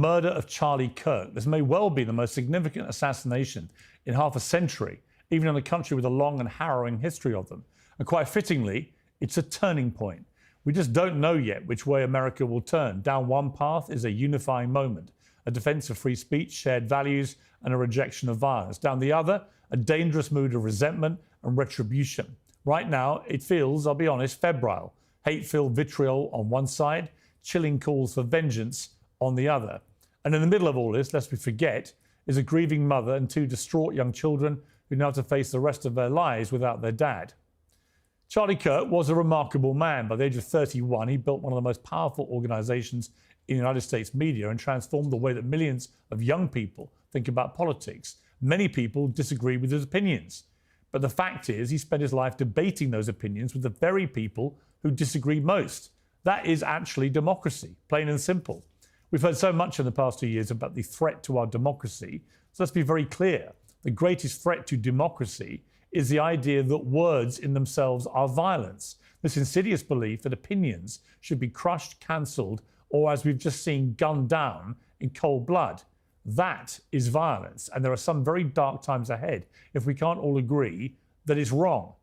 murder of Charlie Kirk. This may well be the most significant assassination in half a century, even in a country with a long and harrowing history of them. And quite fittingly, it's a turning point. We just don't know yet which way America will turn. Down one path is a unifying moment, a defense of free speech, shared values, and a rejection of violence. Down the other, a dangerous mood of resentment and retribution. Right now, it feels, I'll be honest, febrile. Hate-filled vitriol on one side, chilling calls for vengeance on the other. And in the middle of all this, lest we forget, is a grieving mother and two distraught young children who now have to face the rest of their lives without their dad. Charlie Kirk was a remarkable man. By the age of 31, he built one of the most powerful organizations in the United States media and transformed the way that millions of young people think about politics. Many people disagree with his opinions. But the fact is, he spent his life debating those opinions with the very people who disagree most. That is actually democracy, plain and simple. We've heard so much in the past 2 years about the threat to our democracy. So let's be very clear. The greatest threat to democracy is the idea that words in themselves are violence. This insidious belief that opinions should be crushed, cancelled, or, as we've just seen, gunned down in cold blood. That is violence. And there are some very dark times ahead if we can't all agree that it's wrong.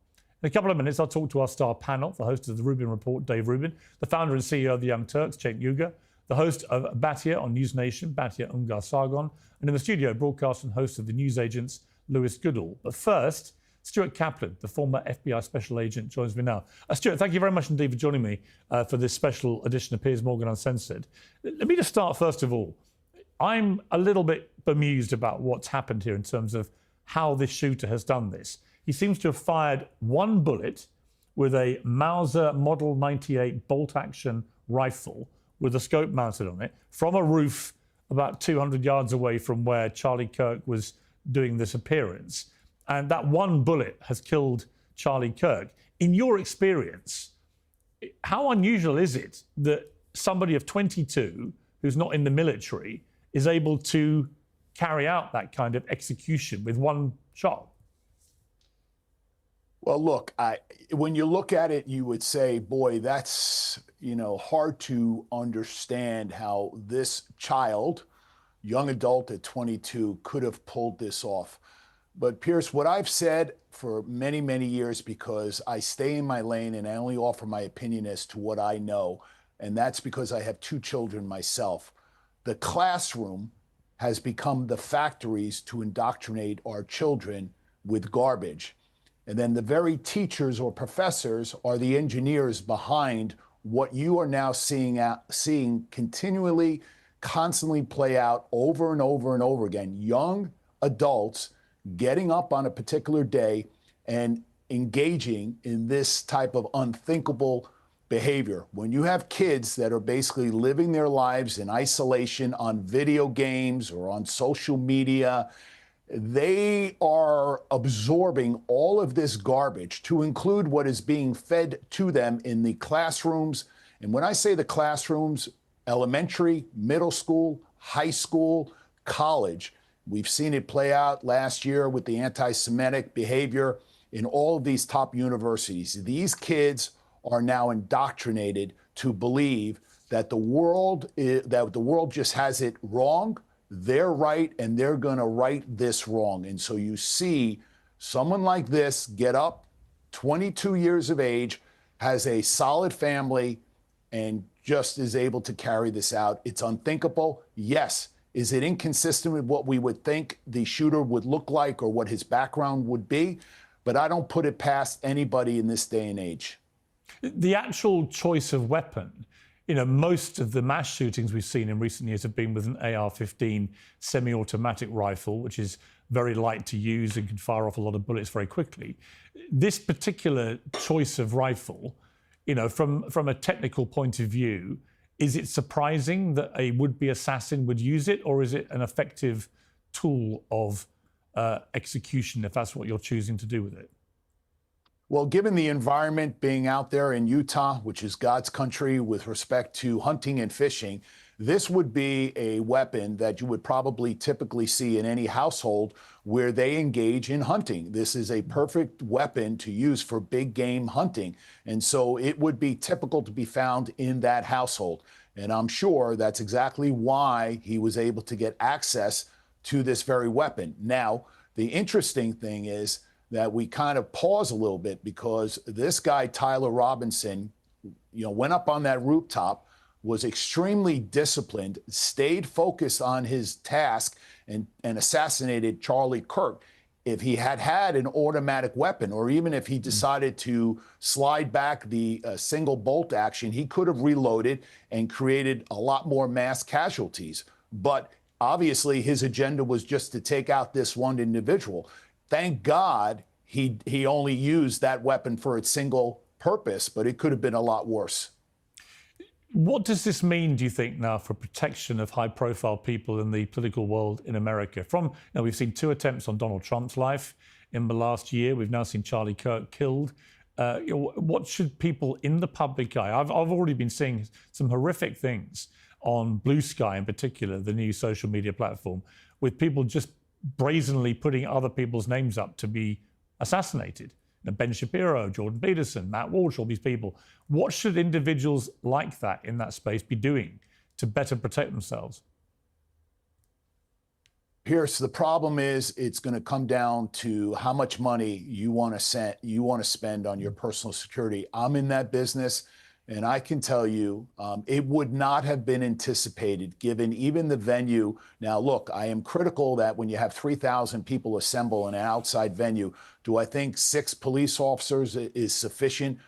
In a couple of minutes, I'll talk to our star panel, the host of the Rubin Report, Dave Rubin, the founder and CEO of the Young Turks, Cenk Uygur, the host of Batia on News Nation, Batia Ungar-Sargon, and in the studio, broadcast and host of the News Agents, Lewis Goodall. But first, Stuart Caplan, the former FBI special agent, joins me now. Stuart, thank you very much indeed for joining me for this special edition of Piers Morgan Uncensored. Let me just start, first of all. I'm a little bit bemused about what's happened here in terms of how this shooter has done this. He seems to have fired one bullet with a Mauser Model 98 bolt-action rifle with a scope mounted on it from a roof about 200 yards away from where Charlie Kirk was doing this appearance. And that one bullet has killed Charlie Kirk. In your experience, how unusual is it that somebody of 22 who's not in the military is able to carry out that kind of execution with one shot? Well, look, when you look at it, you would say, boy, that's, hard to understand how this child, young adult at 22, could have pulled this off. But Piers, what I've said for many, many years, because I stay in my lane and I only offer my opinion as to what I know, and that's because I have two children myself. The classroom has become the factories to indoctrinate our children with garbage. And then the very teachers or professors are the engineers behind what you are now seeing continually, constantly play out over and over and over again. Young adults getting up on a particular day and engaging in this type of unthinkable behavior. When you have kids that are basically living their lives in isolation on video games or on social media, they are absorbing all of this garbage, to include what is being fed to them in the classrooms. And when I say the classrooms, elementary, middle school, high school, college, we've seen it play out last year with the anti-Semitic behavior in all of these top universities. These kids are now indoctrinated to believe that the world just has it wrong. They're right, and they're going to right this wrong. And so you see someone like this get up, 22 years of age, has a solid family, and just is able to carry this out. It's unthinkable. Yes. Is it inconsistent with what we would think the shooter would look like or what his background would be? But I don't put it past anybody in this day and age. The actual choice of weapon, most of the mass shootings we've seen in recent years have been with an AR-15 semi-automatic rifle, which is very light to use and can fire off a lot of bullets very quickly. This particular choice of rifle, from a technical point of view, is it surprising that a would-be assassin would use it, or is it an effective tool of execution if that's what you're choosing to do with it? Well, given the environment being out there in Utah, which is God's country with respect to hunting and fishing, this would be a weapon that you would probably typically see in any household where they engage in hunting. This is a perfect weapon to use for big game hunting. And so it would be typical to be found in that household. And I'm sure that's exactly why he was able to get access to this very weapon. Now, the interesting thing is that we kind of pause a little bit because this guy, Tyler Robinson, went up on that rooftop, was extremely disciplined, stayed focused on his task, and assassinated Charlie Kirk. If he had had an automatic weapon, or even if he decided to slide back the single bolt action, he could have reloaded and created a lot more mass casualties. But obviously, his agenda was just to take out this one individual. Thank God he only used that weapon for its single purpose, but it could have been a lot worse. What does this mean, do you think, now for protection of high-profile people in the political world in America? We've seen 2 attempts on Donald Trump's life in the last year. We've now seen Charlie Kirk killed. What should people in the public eye? I've already been seeing some horrific things on Blue Sky, in particular, the new social media platform, with people just brazenly putting other people's names up to be assassinated. Ben Shapiro, Jordan Peterson, Matt Walsh, all these people. What should individuals like that in that space be doing to better protect themselves? Pierce, the problem is it's going to come down to how much money you want to spend on your personal security. I'm in that business, and I can tell you it would not have been anticipated given even the venue. Now, look, I am critical that when you have 3,000 people assemble in an outside venue, do I think 6 police officers is sufficient?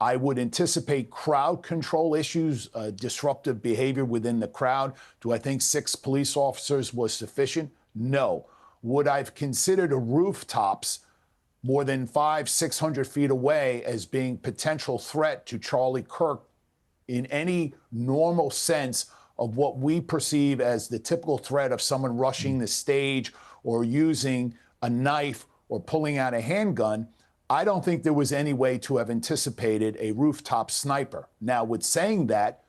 I would anticipate crowd control issues, disruptive behavior within the crowd. Do I think 6 police officers was sufficient? No. Would I have considered a rooftops more than 500-600 feet away as being potential threat to Charlie Kirk in any normal sense of what we perceive as the typical threat of someone rushing the stage or using a knife or pulling out a handgun? I don't think there was any way to have anticipated a rooftop sniper. Now, with saying that,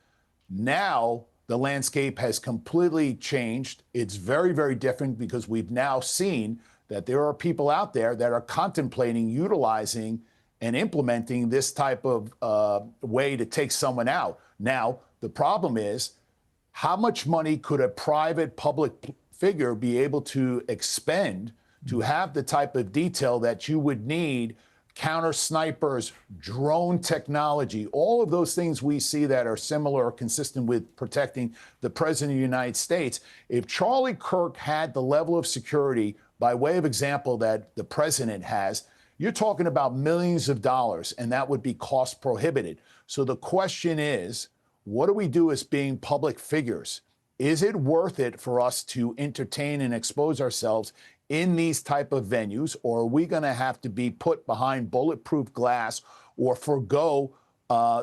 now the landscape has completely changed. It's very, very different because we've now seen that there are people out there that are contemplating utilizing and implementing this type of way to take someone out. Now, the problem is, how much money could a private public figure be able to expend to have the type of detail that you would need? Counter snipers, drone technology, all of those things we see that are similar or consistent with protecting the President of the United States. If Charlie Kirk had the level of security, by way of example, that the president has, you're talking about millions of dollars, and that would be cost prohibited. So the question is, what do we do as being public figures? Is it worth it for us to entertain and expose ourselves in these type of venues, or are we going to have to be put behind bulletproof glass or forego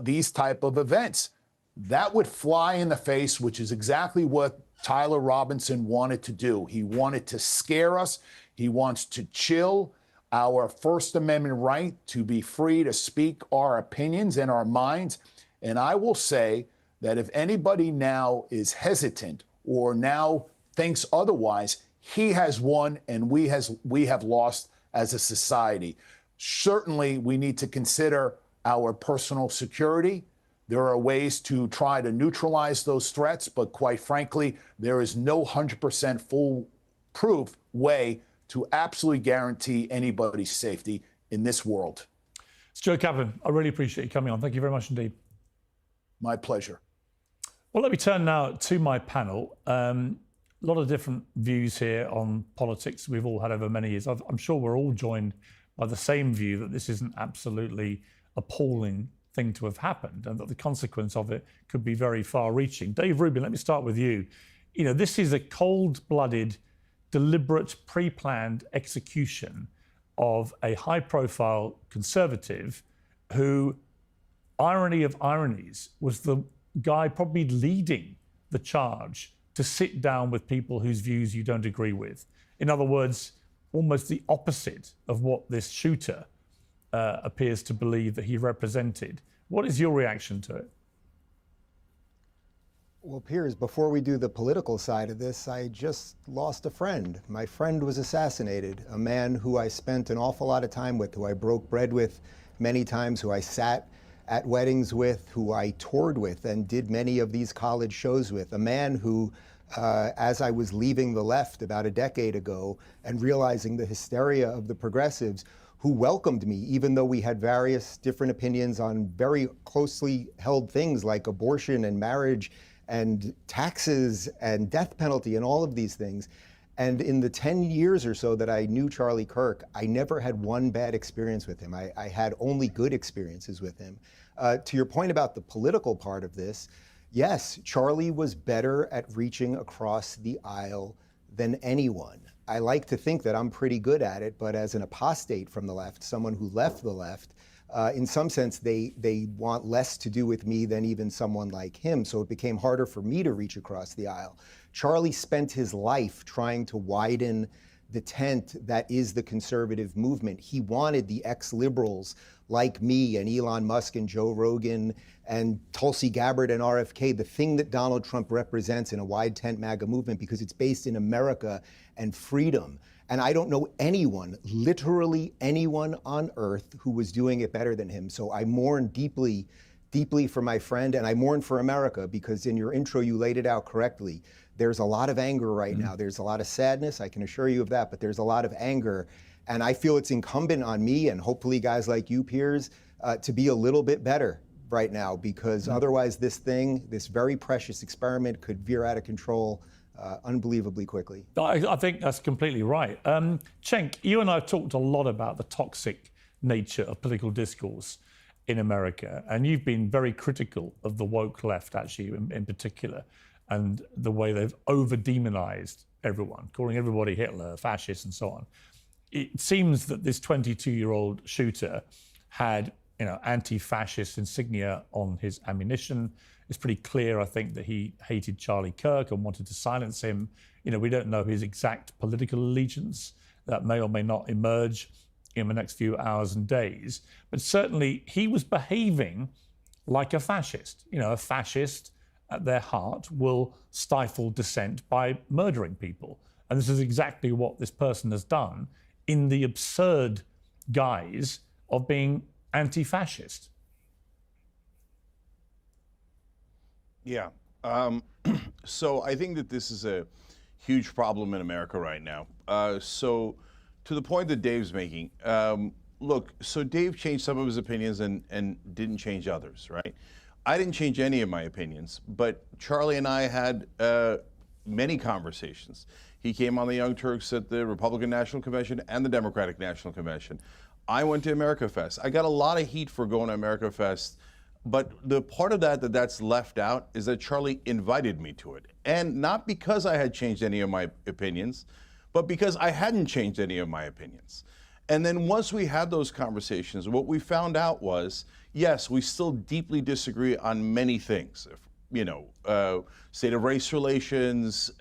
these type of events? That would fly in the face, which is exactly what Tyler Robinson wanted to do. He wanted to scare us. He wants to chill our First Amendment right to be free to speak our opinions and our minds. And I will say that if anybody now is hesitant or now thinks otherwise, he has won and we have lost as a society. Certainly, we need to consider our personal security. There are ways to try to neutralize those threats, but quite frankly, there is no 100% foolproof way to absolutely guarantee anybody's safety in this world. Stuart Caplan, I really appreciate you coming on. Thank you very much indeed. My pleasure. Well, let me turn now to my panel. A lot of different views here on politics we've all had over many years. I'm sure we're all joined by the same view that this is an absolutely appalling thing to have happened and that the consequence of it could be very far-reaching. Dave Rubin, let me start with you. This is a cold-blooded, deliberate, pre-planned execution of a high-profile conservative who, irony of ironies, was the guy probably leading the charge to sit down with people whose views you don't agree with. In other words, almost the opposite of what this shooter appears to believe that he represented. What is your reaction to it? Well, Piers, before we do the political side of this, I just lost a friend. My friend was assassinated, a man who I spent an awful lot of time with, who I broke bread with many times, who I sat at weddings with, who I toured with and did many of these college shows with, a man who, as I was leaving the left about a decade ago and realizing the hysteria of the progressives, who welcomed me, even though we had various different opinions on very closely held things like abortion and marriage and taxes and death penalty and all of these things. And in the 10 years or so that I knew Charlie Kirk, I never had one bad experience with him. I had only good experiences with him. To your point about the political part of this, yes, Charlie was better at reaching across the aisle than anyone. I like to think that I'm pretty good at it, but as an apostate from the left, someone who left the left, in some sense, they want less to do with me than even someone like him, so it became harder for me to reach across the aisle. Charlie spent his life trying to widen the tent that is the conservative movement. He wanted the ex-liberals like me and Elon Musk and Joe Rogan and Tulsi Gabbard and RFK, the thing that Donald Trump represents in a wide tent MAGA movement, because it's based in America and freedom. And I don't know anyone, literally anyone on earth, who was doing it better than him. So I mourn deeply, deeply for my friend, and I mourn for America, because in your intro you laid it out correctly. There's a lot of anger right now. There's a lot of sadness, I can assure you of that, but there's a lot of anger. And I feel it's incumbent on me, and hopefully guys like you, Piers, to be a little bit better right now, because otherwise this thing, this very precious experiment, could veer out of control unbelievably quickly. I think that's completely right. Cenk, you and I have talked a lot about the toxic nature of political discourse in America, and you've been very critical of the woke left, actually, in particular, and the way they've over-demonized everyone, calling everybody Hitler, fascist, and so on. It seems that this 22-year-old shooter had, anti-fascist insignia on his ammunition. It's pretty clear, I think, that he hated Charlie Kirk and wanted to silence him. We don't know his exact political allegiance. That may or may not emerge in the next few hours and days. But certainly he was behaving like a fascist. A fascist at their heart will stifle dissent by murdering people. And this is exactly what this person has done in the absurd guise of being anti-fascist. Yeah. So I think that this is a huge problem in America right now. So to the point that Dave's making, look, so Dave changed some of his opinions and didn't change others, right? I didn't change any of my opinions, but Charlie and I had many conversations. He came on the Young Turks at the Republican National Convention and the Democratic National Convention. I went to America Fest. I got a lot of heat for going to America Fest, but the part of that's left out is that Charlie invited me to it. And not because I had changed any of my opinions, but because I hadn't changed any of my opinions. And then once we had those conversations, what we found out was, yes, we still deeply disagree on many things. State of race relations,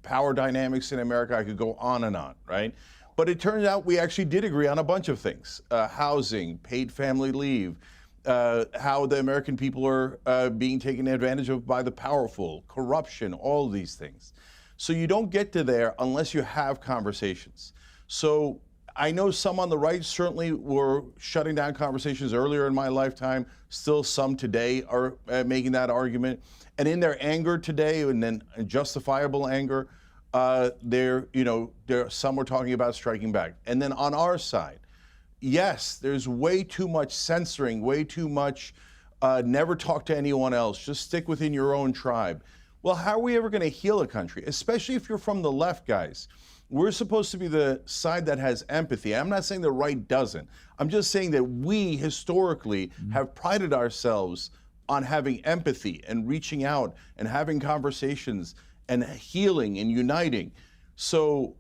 power dynamics in America, I could go on and on, right? But it turns out we actually did agree on a bunch of things. Housing, paid family leave, how the American people are being taken advantage of by the powerful, corruption, all of these things. So you don't get to there unless you have conversations. So I know some on the right certainly were shutting down conversations earlier in my lifetime. Still some today are making that argument. And in their anger today, and then justifiable anger, some were talking about striking back. And then on our side, yes, there's way too much censoring, way too much never talk to anyone else, just stick within your own tribe. Well, how are we ever going to heal a country, especially if you're from the left, guys? We're supposed to be the side that has empathy. I'm not saying the right doesn't. I'm just saying that we historically have prided ourselves on having empathy and reaching out and having conversations and healing and uniting. So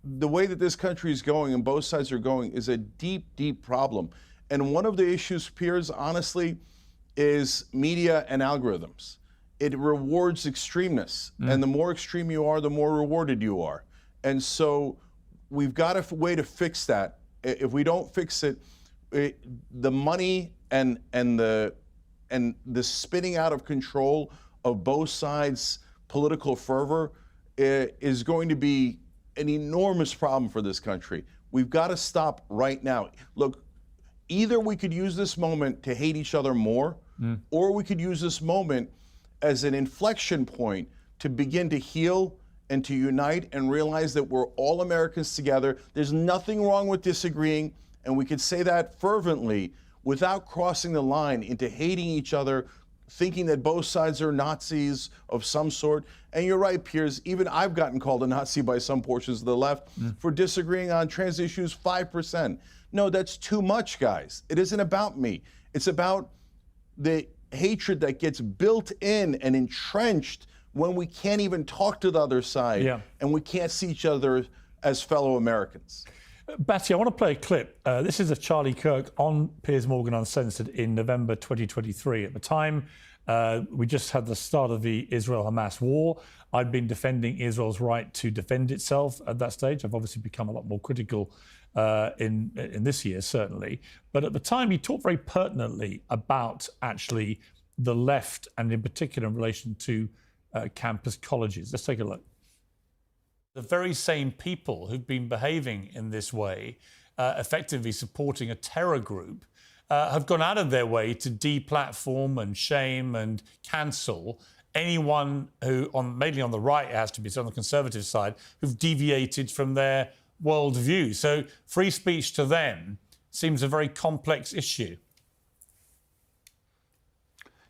the way that this country is going and both sides are going is a deep, deep problem. And one of the issues, Piers, honestly, is media and algorithms. It rewards extremeness. And the more extreme you are, the more rewarded you are. And so we've got a way to fix that. If we don't fix it, the money and the spinning out of control of both sides' political fervor is going to be an enormous problem for this country. We've got to stop right now. Look, either we could use this moment to hate each other more, or we could use this moment as an inflection point to begin to heal and to unite and realize that we're all Americans together. There's nothing wrong with disagreeing, and we could say that fervently without crossing the line into hating each other, thinking that both sides are Nazis of some sort. And you're right, Piers, even I've gotten called a Nazi by some portions of the left for disagreeing on trans issues 5%. No, that's too much, guys. It isn't about me. It's about the hatred that gets built in and entrenched when we can't even talk to the other side and we can't see each other as fellow Americans. Batty, I want to play a clip. This is of Charlie Kirk on Piers Morgan Uncensored in November 2023. At the time, we just had the start of the Israel-Hamas war. I'd been defending Israel's right to defend itself at that stage. I've obviously become a lot more critical in this year, certainly. But at the time, he talked very pertinently about actually the left, and in particular in relation to campus colleges. Let's take a look. The very same people who've been behaving in this way, effectively supporting a terror group, have gone out of their way to deplatform and shame and cancel anyone who, mainly on the right, it has to be, so on the conservative side, who've deviated from their worldview. So free speech to them seems a very complex issue.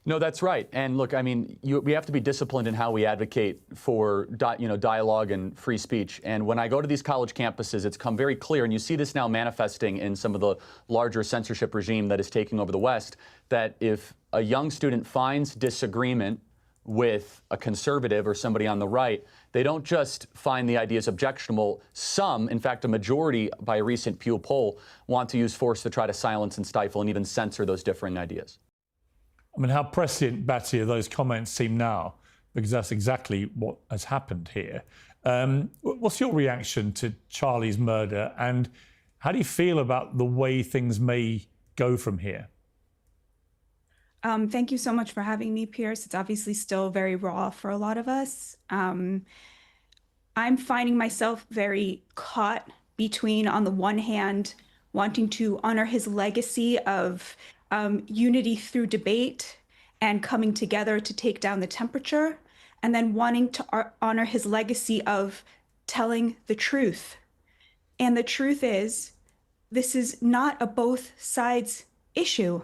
No, that's right. And look, I mean, we have to be disciplined in how we advocate for dialogue and free speech. And when I go to these college campuses, it's come very clear, and you see this now manifesting in some of the larger censorship regime that is taking over the West, that if a young student finds disagreement with a conservative or somebody on the right, they don't just find the ideas objectionable. Some, in fact, a majority by a recent Pew poll, want to use force to try to silence and stifle and even censor those differing ideas. I mean, how prescient, Batty, those comments seem now, because that's exactly what has happened here. What's your reaction to Charlie's murder, and how do you feel about the way things may go from here? Thank you so much for having me, Piers. It's obviously still very raw for a lot of us. I'm finding myself very caught between, on the one hand, wanting to honor his legacy of unity through debate and coming together to take down the temperature, and then wanting to honor his legacy of telling the truth. And the truth is, this is not a both sides issue.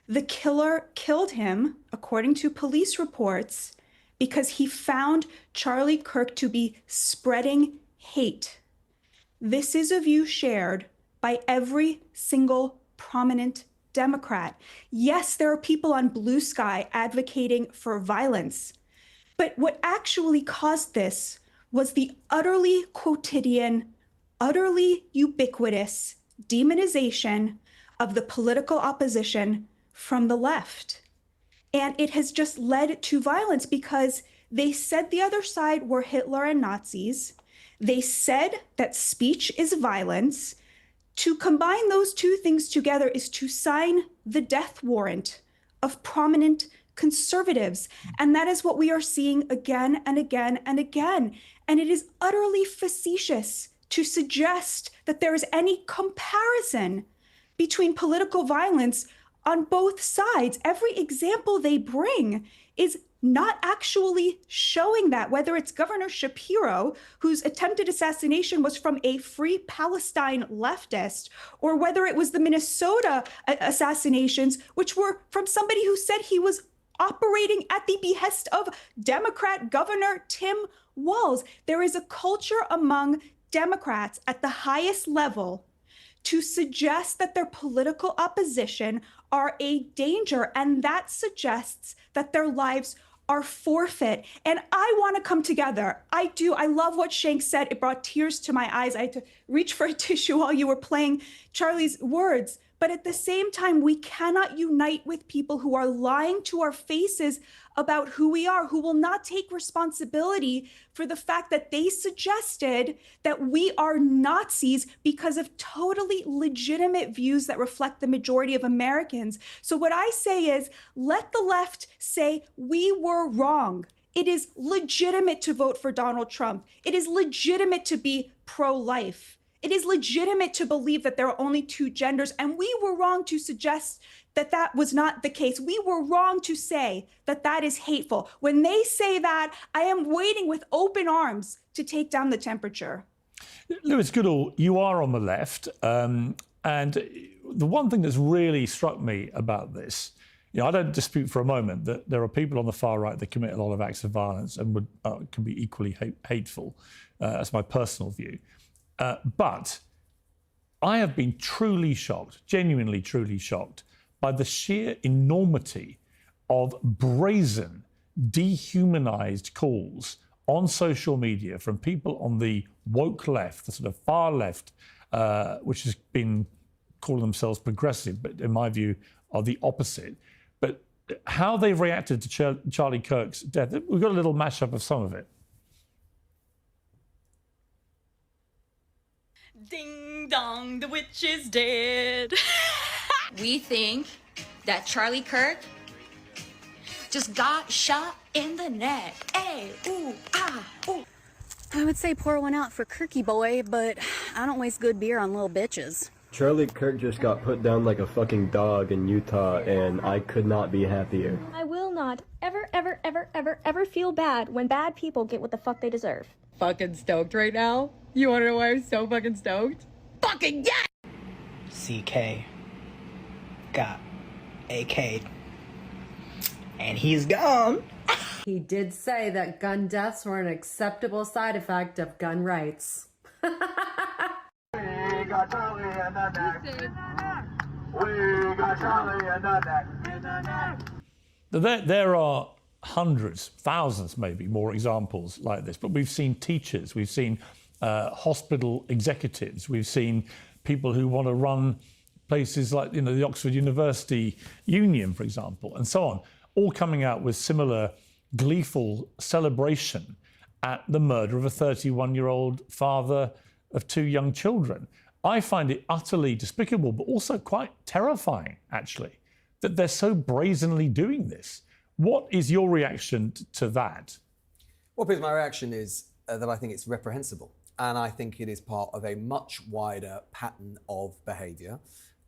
The killer killed him, according to police reports, because he found Charlie Kirk to be spreading hate. This is a view shared by every single prominent Democrat. Yes, there are people on Blue Sky advocating for violence, but what actually caused this was the utterly quotidian, utterly ubiquitous demonization of the political opposition from the left. And it has just led to violence because they said the other side were Hitler and Nazis. They said that speech is violence. To combine those two things together is to sign the death warrant of prominent conservatives. And that is what we are seeing again and again and again. And it is utterly facetious to suggest that there is any comparison between political violence on both sides. Every example they bring is not actually showing that, whether it's Governor Shapiro, whose attempted assassination was from a Free Palestine leftist, or whether it was the Minnesota assassinations, which were from somebody who said he was operating at the behest of Democrat Governor Tim Walz. There is a culture among Democrats at the highest level to suggest that their political opposition are a danger, and that suggests that their lives are forfeit. And I want to come together. I do. I love what Cenk said. It brought tears to my eyes. I had to reach for a tissue while you were playing Charlie's words. But at the same time, we cannot unite with people who are lying to our faces about who we are, who will not take responsibility for the fact that they suggested that we are Nazis because of totally legitimate views that reflect the majority of Americans. So what I say is, let the left say we were wrong. It is legitimate to vote for Donald Trump. It is legitimate to be pro-life. It is legitimate to believe that there are only two genders, and we were wrong to suggest that that was not the case. We were wrong to say that that is hateful. When they say that, I am waiting with open arms to take down the temperature. Lewis Goodall, you are on the left, and the one thing that's really struck me about this, I don't dispute for a moment that there are people on the far right that commit a lot of acts of violence and can be equally hateful. That's my personal view. But I have been truly shocked, genuinely truly shocked, by the sheer enormity of brazen, dehumanized calls on social media from people on the woke left, the sort of far left, which has been calling themselves progressive, but in my view are the opposite. But how they've reacted to Charlie Kirk's death, we've got a little mashup of some of it. Ding dong, the witch is dead. We think that Charlie Kirk just got shot in the neck. Ay, ooh, ah, ooh. I would say pour one out for Kirky boy, but I don't waste good beer on little bitches. Charlie Kirk just got put down like a fucking dog in Utah, and I could not be happier. I will not ever feel bad when bad people get what the fuck they deserve. Fucking stoked right now. You wanna know why I'm so fucking stoked? Fucking yeah! CK got AK'd. And he's gone. He did say that gun deaths were an acceptable side effect of gun rights. We got Charlie in the neck. We got Charlie in the neck. There are hundreds, thousands maybe, more examples like this. But we've seen teachers, we've seen hospital executives, we've seen people who want to run places like the Oxford University Union, for example, and so on, all coming out with similar gleeful celebration at the murder of a 31-year-old father of two young children. I find it utterly despicable, but also quite terrifying, actually, that they're so brazenly doing this. What is your reaction to that? Well, Piers, my reaction is that I think it's reprehensible. And I think it is part of a much wider pattern of behaviour,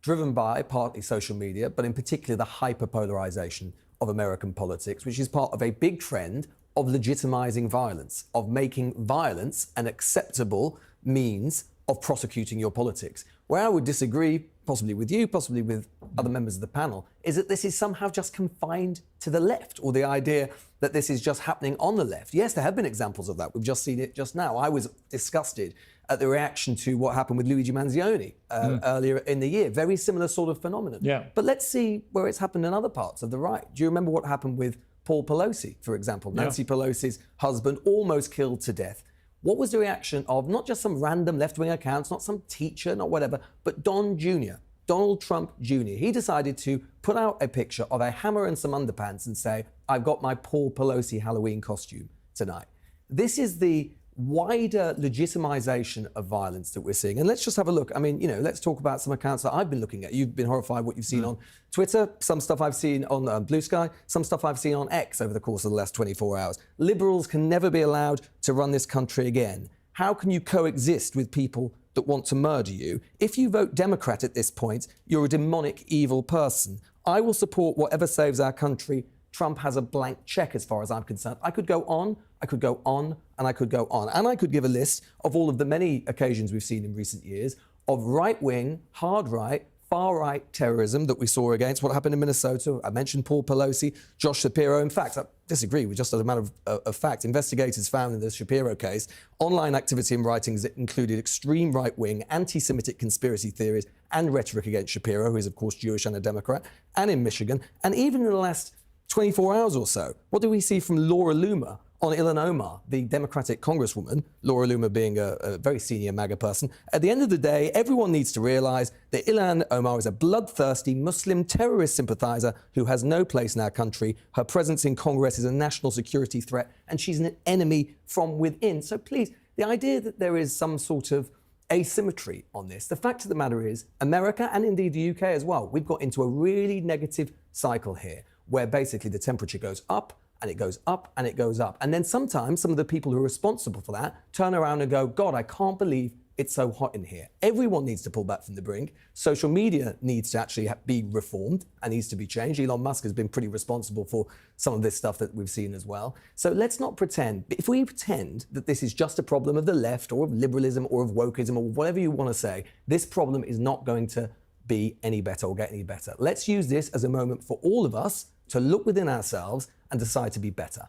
driven by partly social media, but in particular the hyper-polarisation of American politics, which is part of a big trend of legitimising violence, of making violence an acceptable means of prosecuting your politics. Where I would disagree, possibly with you, possibly with other members of the panel, is that this is somehow just confined to the left, or the idea that this is just happening on the left. Yes, there have been examples of that. We've just seen it just now. I was disgusted at the reaction to what happened with Luigi Manzioni earlier in the year. Very similar sort of phenomenon. Yeah. But let's see where it's happened in other parts of the right. Do you remember what happened with Paul Pelosi, for example? Nancy Pelosi's husband, almost killed to death. What was the reaction of not just some random left-wing accounts, not some teacher, not whatever, but Don Jr., Donald Trump Jr. He decided to put out a picture of a hammer and some underpants and say, I've got my Paul Pelosi Halloween costume tonight. This is the wider legitimization of violence that we're seeing. And let's just have a look. I mean, let's talk about some accounts that I've been looking at. You've been horrified what you've seen on Twitter, some stuff I've seen on Blue Sky, some stuff I've seen on X over the course of the last 24 hours. Liberals can never be allowed to run this country again. How can you coexist with people that want to murder you? If you vote Democrat at this point, you're a demonic, evil person. I will support whatever saves our country. Trump has a blank check as far as I'm concerned. I could go on, I could go on, and I could go on. And I could give a list of all of the many occasions we've seen in recent years of right-wing, hard-right, far-right terrorism that we saw against what happened in Minnesota. I mentioned Paul Pelosi, Josh Shapiro. In fact, I disagree with just as a matter of fact. Investigators found in the Shapiro case online activity and writings that included extreme right-wing, anti-Semitic conspiracy theories and rhetoric against Shapiro, who is, of course, Jewish and a Democrat, and in Michigan. And even in the last 24 hours or so, what do we see from Laura Loomer on Ilhan Omar, the Democratic Congresswoman, Laura Loomer being a very senior MAGA person? At the end of the day, everyone needs to realise that Ilhan Omar is a bloodthirsty Muslim terrorist sympathiser who has no place in our country. Her presence in Congress is a national security threat, and she's an enemy from within. So please, the idea that there is some sort of asymmetry on this, the fact of the matter is, America, and indeed the UK as well, we've got into a really negative cycle here, where basically the temperature goes up, and it goes up, and it goes up. And then sometimes some of the people who are responsible for that turn around and go, God, I can't believe it's so hot in here. Everyone needs to pull back from the brink. Social media needs to actually be reformed and needs to be changed. Elon Musk has been pretty responsible for some of this stuff that we've seen as well. So let's not pretend. If we pretend that this is just a problem of the left or of liberalism or of wokeism or whatever you want to say, this problem is not going to be any better or get any better. Let's use this as a moment for all of us to look within ourselves and decide to be better.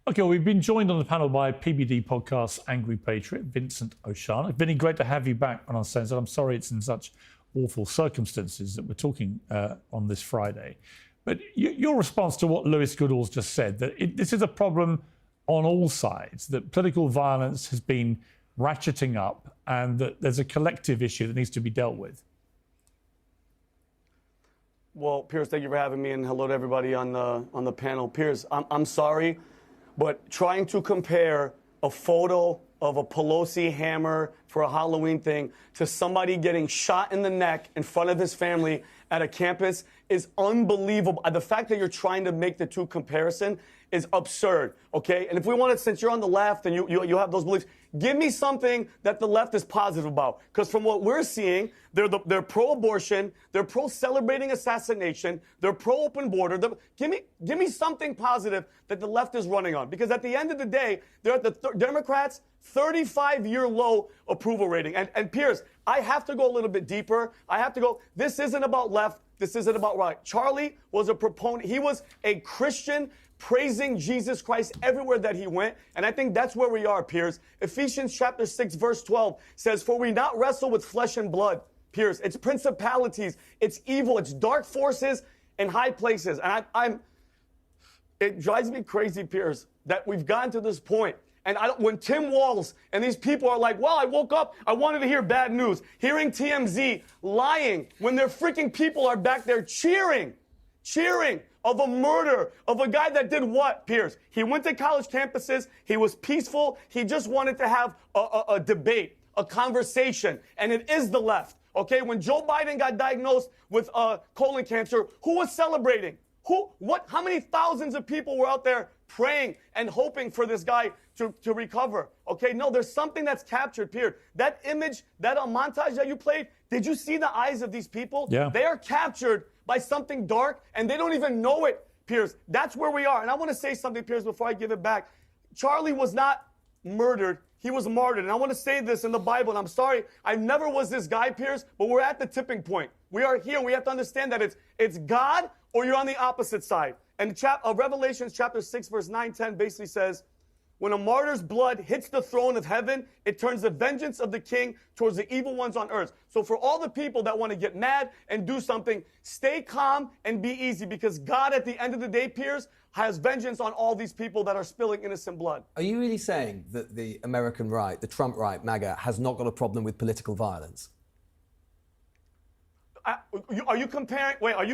Okay, well, we've been joined on the panel by PBD podcast's Angry Patriot, Vincent Oshana. Vinny, great to have you back on Uncensored. I'm sorry it's in such awful circumstances that we're talking on this Friday. But your response to what Lewis Goodall's just said, that this is a problem on all sides, that political violence has been ratcheting up and that there's a collective issue that needs to be dealt with. Well, Piers, thank you for having me, and hello to everybody on the panel. Piers, I'm sorry, but trying to compare a photo of a Pelosi hammer for a Halloween thing to somebody getting shot in the neck in front of his family at a campus is unbelievable. The fact that you're trying to make the two comparison is absurd, okay? And if we want to, since you're on the left and you have those beliefs, give me something that the left is positive about. Because from what we're seeing, they're pro-abortion, they're pro-celebrating assassination, they're pro-open border. Give me something positive that the left is running on. Because at the end of the day, they're at the Democrats' 35-year low approval rating. And Piers, I have to go a little bit deeper. I have to go, this isn't about left, this isn't about right. Charlie was a proponent, he was a Christian praising Jesus Christ everywhere that he went. And I think that's where we are, Piers. Ephesians chapter 6, verse 12 says, for we not wrestle with flesh and blood, Piers. It's principalities, it's evil, it's dark forces in high places. And it drives me crazy, Piers, that we've gotten to this point. And when Tim Walz and these people are like, well, I woke up, I wanted to hear bad news. Hearing TMZ lying when their freaking people are back there cheering of a murder of a guy that did what, Piers? He went to college campuses. He was peaceful. He just wanted to have a debate, a conversation. And it is the left. Okay, when Joe Biden got diagnosed with colon cancer, who was celebrating? How many thousands of people were out there praying and hoping for this guy to recover? Okay, no, there's something that's captured, Piers. That image, that montage that you played, did you see the eyes of these people? Yeah. They are captured by something dark, and they don't even know it, Piers. That's where we are. And I want to say something, Piers, before I give it back. Charlie was not murdered. He was martyred. And I want to say this in the Bible, and I'm sorry, I never was this guy, Piers, but we're at the tipping point. We are here, and we have to understand that it's God or you're on the opposite side. And Revelation chapter 6, verse 9, 10 basically says, when a martyr's blood hits the throne of heaven, it turns the vengeance of the king towards the evil ones on earth. So for all the people that want to get mad and do something, stay calm and be easy, because God, at the end of the day, Piers, has vengeance on all these people that are spilling innocent blood. Are you really saying that the American right, the Trump right, MAGA, has not got a problem with political violence? Are you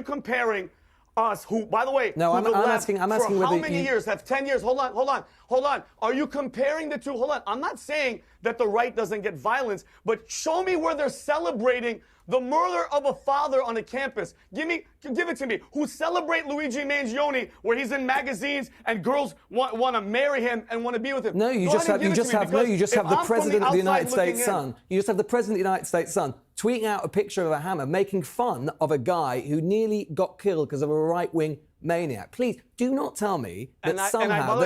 comparing us, who, by the way, no, I'm asking for whether how many years, have 10 years, hold on. Are you comparing the two? Hold on. I'm not saying that the right doesn't get violence, but show me where they're celebrating the murder of a father on a campus. Give it to me. Who celebrate Luigi Mangione, where he's in magazines and girls want to marry him and want to be with him? No, you just have the president of the United States' son. You just have the president of the United States' son tweeting out a picture of a hammer, making fun of a guy who nearly got killed because of a right-wing maniac. Please do not tell me that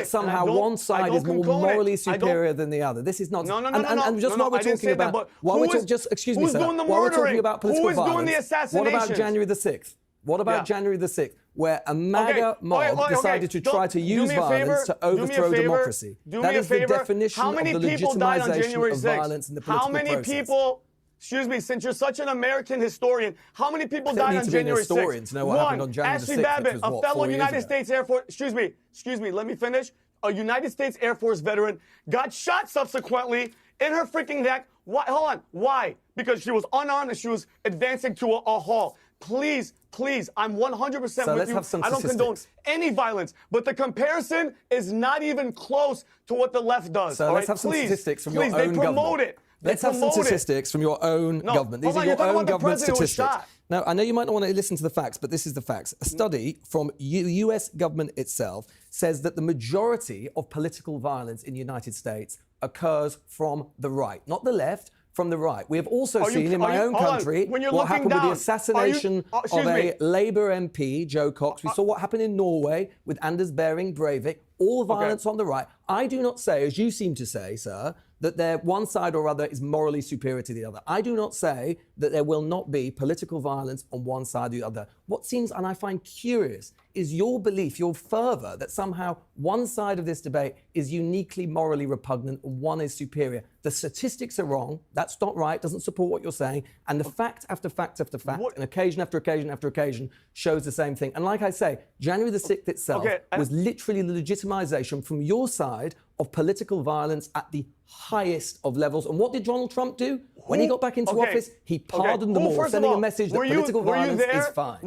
somehow one side is more morally superior than the other. This is not. No. And just while we're talking about, excuse me, sir, while we're talking about political violence, doing the assassinations? What about January the 6th? What about January the 6th, where a MAGA mob decided to try to use violence to overthrow democracy? That is the definition of the legitimization of violence in the political process. How many people? Excuse me, since you're such an American historian, how many people died on January 6th? To know what happened on January Ashley 6th, Babbitt, was, a fellow United States Air Force, excuse me, let me finish. A United States Air Force veteran got shot subsequently in her freaking neck. Why? Hold on. Why? Because she was unarmed and she was advancing to a hall. Please, I'm 100% with you. I don't condone any violence, but the comparison is not even close to what the left does. So let's have some statistics from your own government. They promote it. Let's have some statistics from your own government. These are your own government statistics. Now, I know you might not want to listen to the facts, but this is the facts. A study from the US government itself says that the majority of political violence in the United States occurs from the right, not the left, from the right. We have also seen in my own country what happened with the assassination of a Labour MP, Joe Cox. We saw what happened in Norway with Anders Behring Breivik. All violence on the right. I do not say, as you seem to say, sir, that one side or other is morally superior to the other. I do not say that there will not be political violence on one side or the other. What seems, and I find curious, is your belief, your fervour, that somehow one side of this debate is uniquely morally repugnant and one is superior. The statistics are wrong. That's not right. Doesn't support what you're saying. And the fact after fact after fact, and occasion after occasion after occasion, shows the same thing. And like I say, January the 6th itself was literally the legitimization from your side of political violence at the highest of levels. And what did Donald Trump do? When he got back into office, he pardoned them all, sending a message that political violence is fine.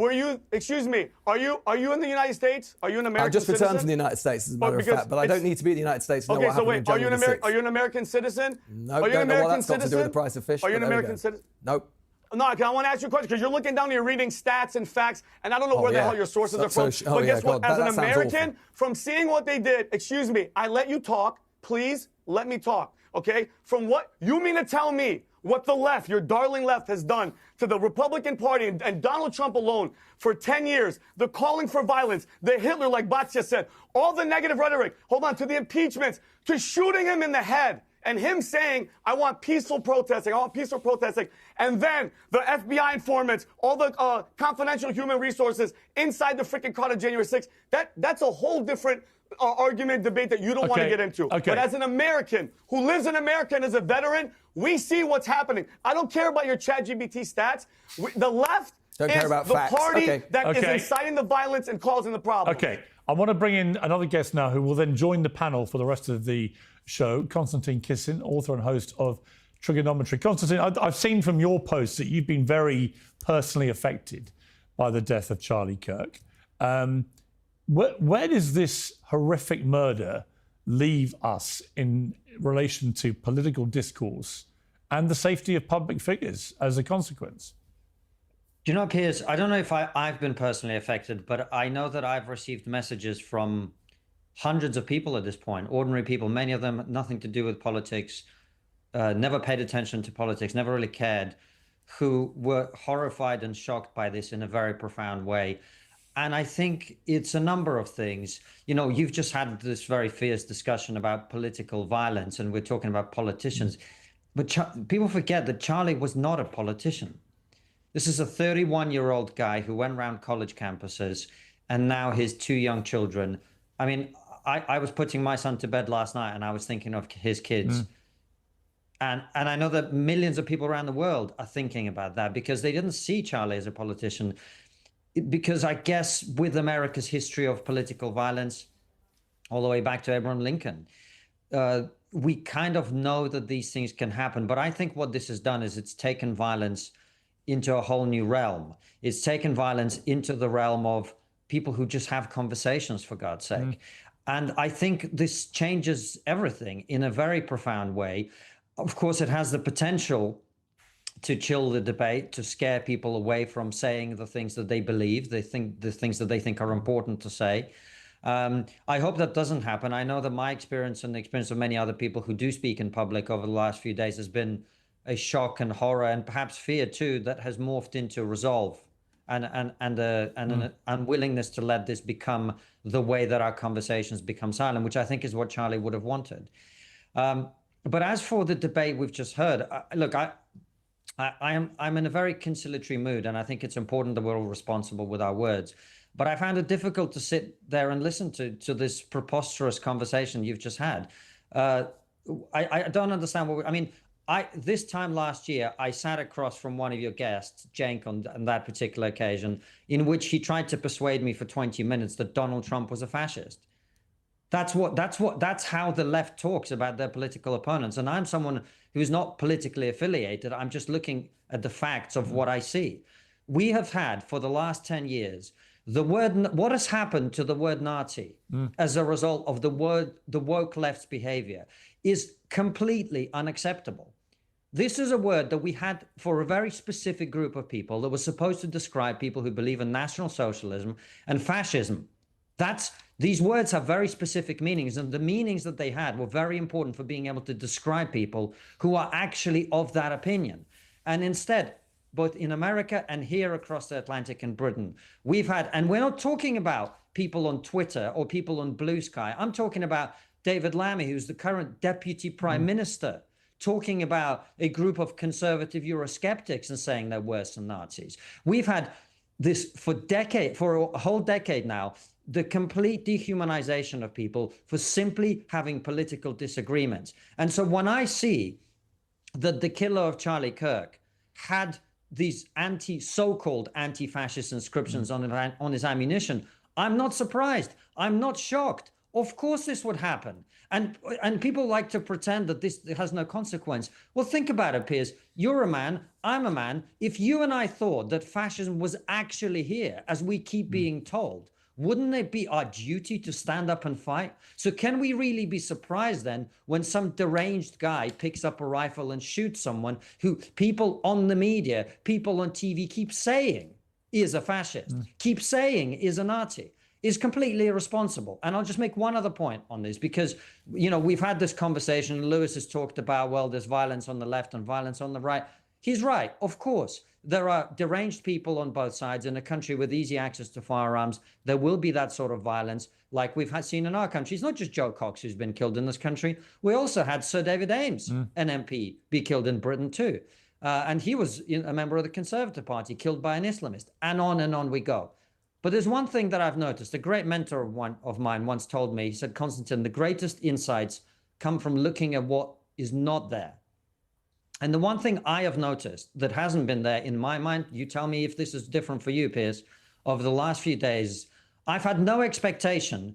Excuse me, are you in the United States? Are you an American citizen? I just returned from the United States, as a matter of fact, but I don't need to be in the United States to know what happened in January the 6th. Are you an American citizen? No, don't know what that's got to do with the price of fish. Are you an American citizen? Nope. No, I want to ask you a question, because you're looking down, you're reading stats and facts, and I don't know where the hell your sources are from. But guess what? As an American, from seeing what they did, excuse me, I let you talk. Please let me talk, okay? From what you mean to tell me what the left, your darling left, has done to the Republican Party and Donald Trump alone for 10 years, the calling for violence, the Hitler, like Batya said, all the negative rhetoric, to the impeachments, to shooting him in the head, and him saying, I want peaceful protesting, and then the FBI informants, all the confidential human resources inside the freaking car on January 6th, that's a whole different argument, debate that you don't want to get into. But as an American who lives in America and is a veteran, we see what's happening. I don't care about your ChatGPT stats. The left is the party that is inciting the violence and causing the problem. Okay, I want to bring in another guest now who will then join the panel for the rest of the show, Konstantin Kisin, author and host of Trigonometry. Konstantin, I've seen from your posts that you've been very personally affected by the death of Charlie Kirk. Where does this horrific murder leave us in relation to political discourse and the safety of public figures as a consequence? Do you know, Piers, I don't know if I've been personally affected, but I know that I've received messages from hundreds of people at this point, ordinary people, many of them nothing to do with politics, never paid attention to politics, never really cared, who were horrified and shocked by this in a very profound way. And I think it's a number of things. You know, you've just had this very fierce discussion about political violence, and we're talking about politicians. But people forget that Charlie was not a politician. This is a 31-year-old guy who went around college campuses, and now his two young children. I mean, I was putting my son to bed last night, and I was thinking of his kids. And I know that millions of people around the world are thinking about that because they didn't see Charlie as a politician. Because I guess with America's history of political violence, all the way back to Abraham Lincoln, we kind of know that these things can happen. But I think what this has done is it's taken violence into a whole new realm. It's taken violence into the realm of people who just have conversations, for God's sake. And I think this changes everything in a very profound way. Of course, it has the potential to chill the debate, to scare people away from saying the things that they believe, the things that they think are important to say. I hope that doesn't happen. I know that my experience and the experience of many other people who do speak in public over the last few days has been a shock and horror and perhaps fear too that has morphed into resolve and an unwillingness to let this become the way that our conversations become silent, which I think is what Charlie would have wanted. But as for the debate we've just heard, look, I'm in a very conciliatory mood, and I think it's important that we're all responsible with our words. But I found it difficult to sit there and listen to this preposterous conversation you've just had. I don't understand this time last year, I sat across from one of your guests, Cenk, on that particular occasion, in which he tried to persuade me for 20 minutes that Donald Trump was a fascist. That's how the left talks about their political opponents. And I'm someone who's not politically affiliated. I'm just looking at the facts of what I see. We have had for the last 10 years, what has happened to the word Nazi as a result of the woke left's behavior is completely unacceptable. This is a word that we had for a very specific group of people that was supposed to describe people who believe in National Socialism and fascism. These words have very specific meanings, and the meanings that they had were very important for being able to describe people who are actually of that opinion. And instead, both in America and here across the Atlantic in Britain, we've had, and we're not talking about people on Twitter or people on Blue Sky. I'm talking about David Lammy, who's the current deputy prime minister, talking about a group of conservative Eurosceptics and saying they're worse than Nazis. We've had this for a whole decade now, the complete dehumanization of people for simply having political disagreements. And so when I see that the killer of Charlie Kirk had these so-called anti-fascist inscriptions on his ammunition, I'm not surprised. I'm not shocked. Of course this would happen. And people like to pretend that this has no consequence. Well, think about it, Piers. You're a man, I'm a man. If you and I thought that fascism was actually here, as we keep being told, wouldn't it be our duty to stand up and fight? So can we really be surprised then when some deranged guy picks up a rifle and shoots someone who people on the media, people on TV keep saying is a fascist, keep saying is a Nazi? Is completely irresponsible. And I'll just make one other point on this, because, you know, we've had this conversation. Lewis has talked about, well, there's violence on the left and violence on the right. He's right, of course. There are deranged people on both sides. In a country with easy access to firearms, there will be that sort of violence like we've seen in our country. It's not just Joe Cox who's been killed in this country. We also had Sir David Ames, an MP, be killed in Britain too. And he was a member of the Conservative Party, killed by an Islamist, and on we go. But there's one thing that I've noticed. A great mentor of mine once told me, he said, Konstantin, the greatest insights come from looking at what is not there. And the one thing I have noticed that hasn't been there in my mind, you tell me if this is different for you, Piers, over the last few days, I've had no expectation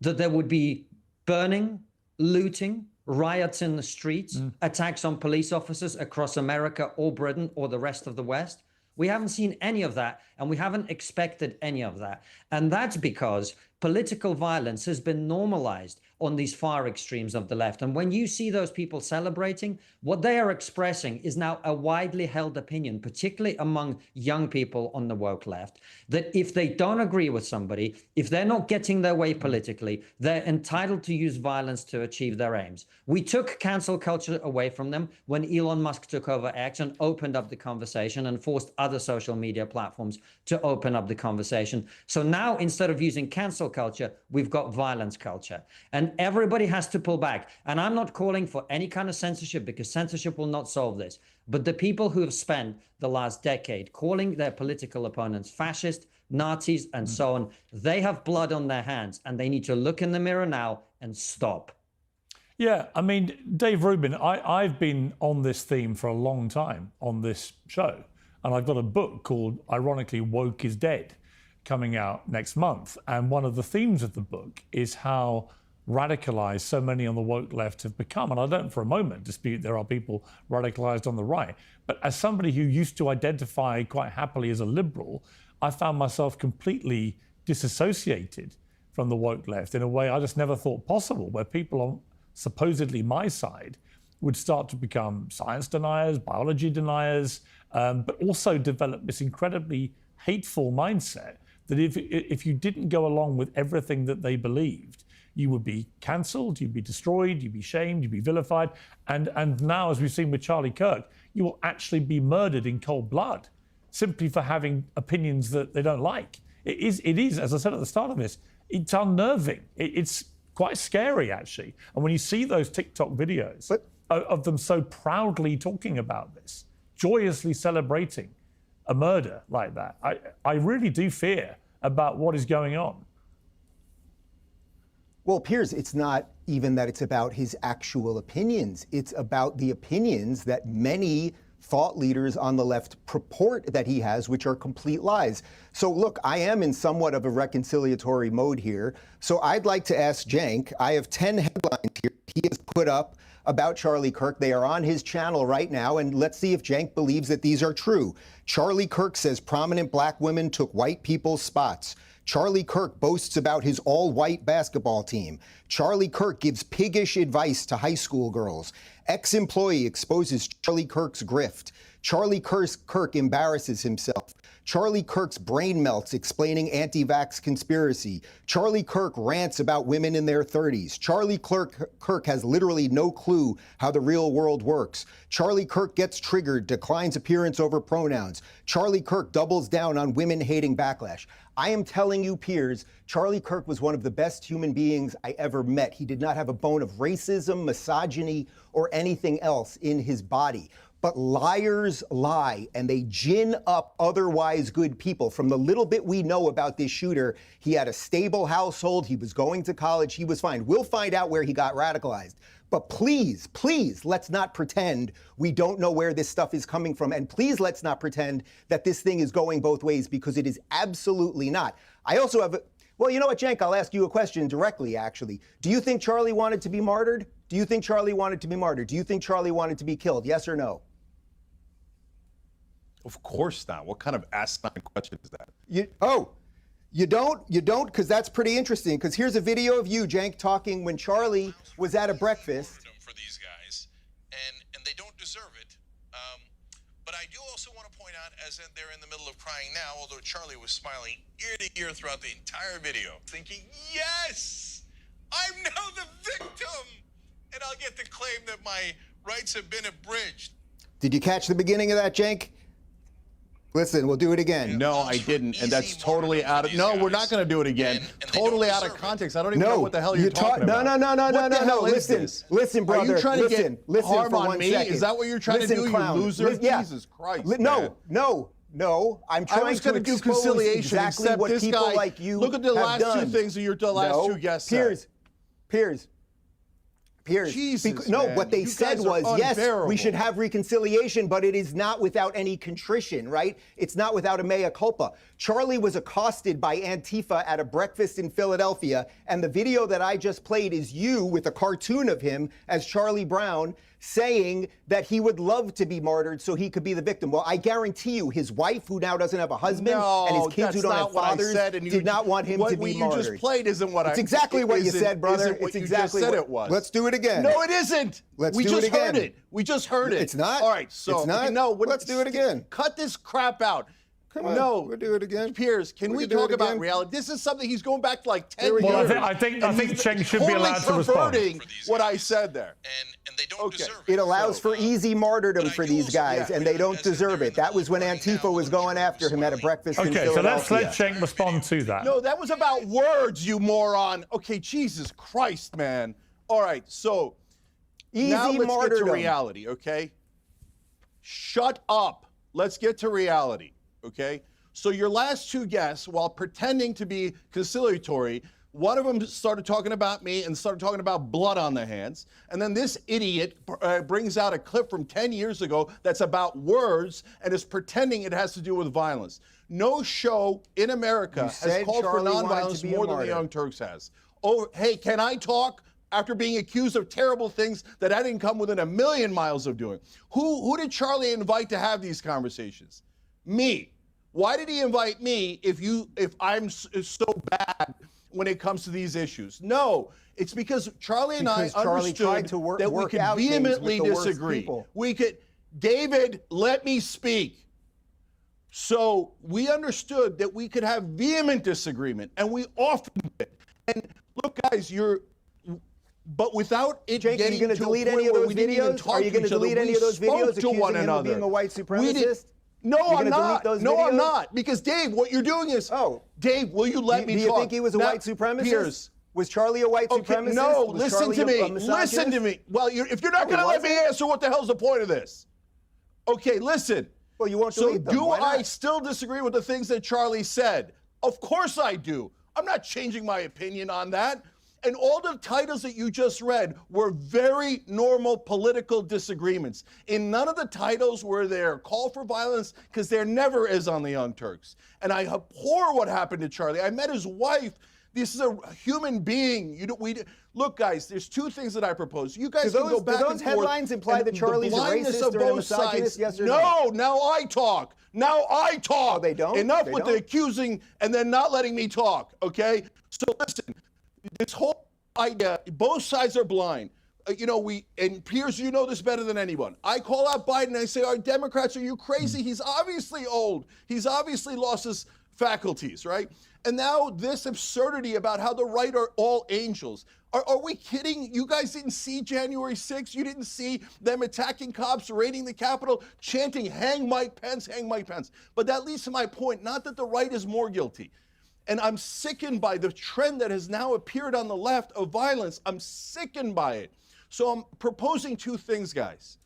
that there would be burning, looting, riots in the streets, attacks on police officers across America or Britain or the rest of the West. We haven't seen any of that, and we haven't expected any of that. And that's because political violence has been normalized on these far extremes of the left. And when you see those people celebrating, what they are expressing is now a widely held opinion, particularly among young people on the woke left, that if they don't agree with somebody, if they're not getting their way politically, they're entitled to use violence to achieve their aims. We took cancel culture away from them when Elon Musk took over X and opened up the conversation and forced other social media platforms to open up the conversation. So now, instead of using cancel culture, we've got violence culture. And everybody has to pull back. And I'm not calling for any kind of censorship, because censorship will not solve this. But the people who have spent the last decade calling their political opponents fascist, Nazis, and so on, they have blood on their hands, and they need to look in the mirror now and stop. Yeah, I mean, Dave Rubin, I've been on this theme for a long time on this show. And I've got a book called, ironically, Woke is Dead, coming out next month. And one of the themes of the book is how radicalized so many on the woke left have become. And I don't for a moment dispute there are people radicalized on the right. But as somebody who used to identify quite happily as a liberal, I found myself completely disassociated from the woke left in a way I just never thought possible, where people on supposedly my side would start to become science deniers, biology deniers, but also develop this incredibly hateful mindset that if you didn't go along with everything that they believed, you would be cancelled, you'd be destroyed, you'd be shamed, you'd be vilified. And now, as we've seen with Charlie Kirk, you will actually be murdered in cold blood simply for having opinions that they don't like. It is, as I said at the start of this, it's unnerving. It's quite scary, actually. And when you see those TikTok videos of them so proudly talking about this, joyously celebrating a murder like that, I really do fear about what is going on. Well, Piers, it's not even that it's about his actual opinions. It's about the opinions that many thought leaders on the left purport that he has, which are complete lies. So look, I am in somewhat of a reconciliatory mode here. So I'd like to ask Cenk, I have 10 headlines here he has put up about Charlie Kirk. They are on his channel right now, and let's see if Cenk believes that these are true. Charlie Kirk says prominent black women took white people's spots. Charlie Kirk boasts about his all-white basketball team. Charlie Kirk gives piggish advice to high school girls. Ex-employee exposes Charlie Kirk's grift. Charlie Kirk embarrasses himself. Charlie Kirk's brain melts explaining anti-vax conspiracy. Charlie Kirk rants about women in their 30s. Charlie Kirk has literally no clue how the real world works. Charlie Kirk gets triggered, declines appearance over pronouns. Charlie Kirk doubles down on women-hating backlash. I am telling you, Piers, Charlie Kirk was one of the best human beings I ever met. He did not have a bone of racism, misogyny, or anything else in his body. But liars lie, and they gin up otherwise good people. From the little bit we know about this shooter, he had a stable household, he was going to college, he was fine. We'll find out where he got radicalized. But please, please, let's not pretend we don't know where this stuff is coming from. And please, let's not pretend that this thing is going both ways, because it is absolutely not. I also have well, you know what, Cenk, I'll ask you a question directly, actually. Do you think Charlie wanted to be martyred? Do you think Charlie wanted to be martyred? Do you think Charlie wanted to be killed? Yes or no? Of course not. What kind of asinine question is that? You don't? You don't? Because that's pretty interesting. Because here's a video of you, Cenk, talking when Charlie was at a breakfast. For these guys, and they don't deserve it. But I do also want to point out, as they're in the middle of crying now, although Charlie was smiling ear to ear throughout the entire video, thinking, yes, I'm now the victim, and I'll get to claim that my rights have been abridged. Did you catch the beginning of that, Cenk? Listen, we'll do it again. No, I didn't, and that's totally out of. No, we're not going to do it again. Totally out of context. I don't even know what the hell you're talking about. No. Listen, brother. Are you trying to get harm for on 1 me? second. Is that what you're trying to do, clown. you loser? Jesus Christ. No. I'm trying to do expose conciliation, exactly except what this people guy, like you look at the have last done. two things that your last two guests said. Piers. Jesus, no, what they said was, yes, unbearable. we should have reconciliation, but it is not without any contrition, right? It's not without a mea culpa. Charlie was accosted by Antifa at a breakfast in Philadelphia, and the video that I just played is you with a cartoon of him as Charlie Brown saying that he would love to be martyred so he could be the victim. Well, I guarantee you, his wife, who now doesn't have a husband, and his kids who don't have fathers, did not want him to be martyred. What you just played isn't what It's exactly what you said, brother. It's exactly what it was. Let's do it again. No, it isn't. We just heard it. We just heard it. It's not? All right, so it's not? No, let's do it again. Cut this crap out. Come on, no, we'll do it again. Piers, can we talk about reality? This is something he's going back to like 10 years. Well, I think Cenk should be allowed to respond. What I said there. And they don't deserve it. It allows for easy martyrdom for these guys, and they don't deserve it. That was when Antifa was going after him at a breakfast in Philadelphia. Okay, so let's let Cenk respond to that. No, that was about words, you moron. Okay, Jesus Christ, man. All right, so now let's get to reality, okay? Shut up. Let's get to reality. Okay, so your last two guests, while pretending to be conciliatory, one of them started talking about me and started talking about blood on their hands. And then this idiot brings out a clip from 10 years ago that's about words and is pretending it has to do with violence. No show in America has called for nonviolence more than the Young Turks has. Oh, hey, can I talk? After being accused of terrible things that I didn't come within a million miles of doing. Who did Charlie invite to have these conversations? Me. Why did he invite me if I'm so bad when it comes to these issues? No, it's because Charlie and I understood that we could vehemently disagree. David, let me speak. So we understood that we could have vehement disagreement, and we often did. And look, guys, but without it getting are you going to delete any of those videos? Are you going to delete any of those videos accusing him of being a white supremacist? No, I'm not. No, I'm not. Because, Dave, what you're doing is... Dave, will you let me talk? Do you think he was a white supremacist? Piers. Was Charlie a white supremacist? No, was listen Charlie to me. Listen to me. Well, if you're not going to let me answer, what the hell's the point of this? Okay, listen. Well, you won't delete them. So do I still disagree with the things that Charlie said? Of course I do. I'm not changing my opinion on that. And all the titles that you just read were very normal political disagreements. In none of the titles were there call for violence, because there never is on the Young Turks. And I abhor what happened to Charlie. I met his wife This is a human being. Look, guys, there's two things that I propose. You guys can go back and forth. Do those headlines imply that Charlie's a racist or a misogynist? Yes or no? No, now I talk. Now I talk. Oh, they don't? Enough with the accusing and then not letting me talk, okay? So listen, this whole idea, both sides are blind. And Piers, you know this better than anyone. I call out Biden and I say, "Our Democrats, are you crazy? He's obviously old. He's obviously lost his faculties," right? And now this absurdity about how the right are all angels. Are we kidding? You guys didn't see January 6th? You didn't see them attacking cops, raiding the Capitol, chanting, "Hang Mike Pence, hang Mike Pence." But that leads to my point, not that the right is more guilty. And I'm sickened by the trend that has now appeared on the left of violence. I'm sickened by it. So I'm proposing two things, guys.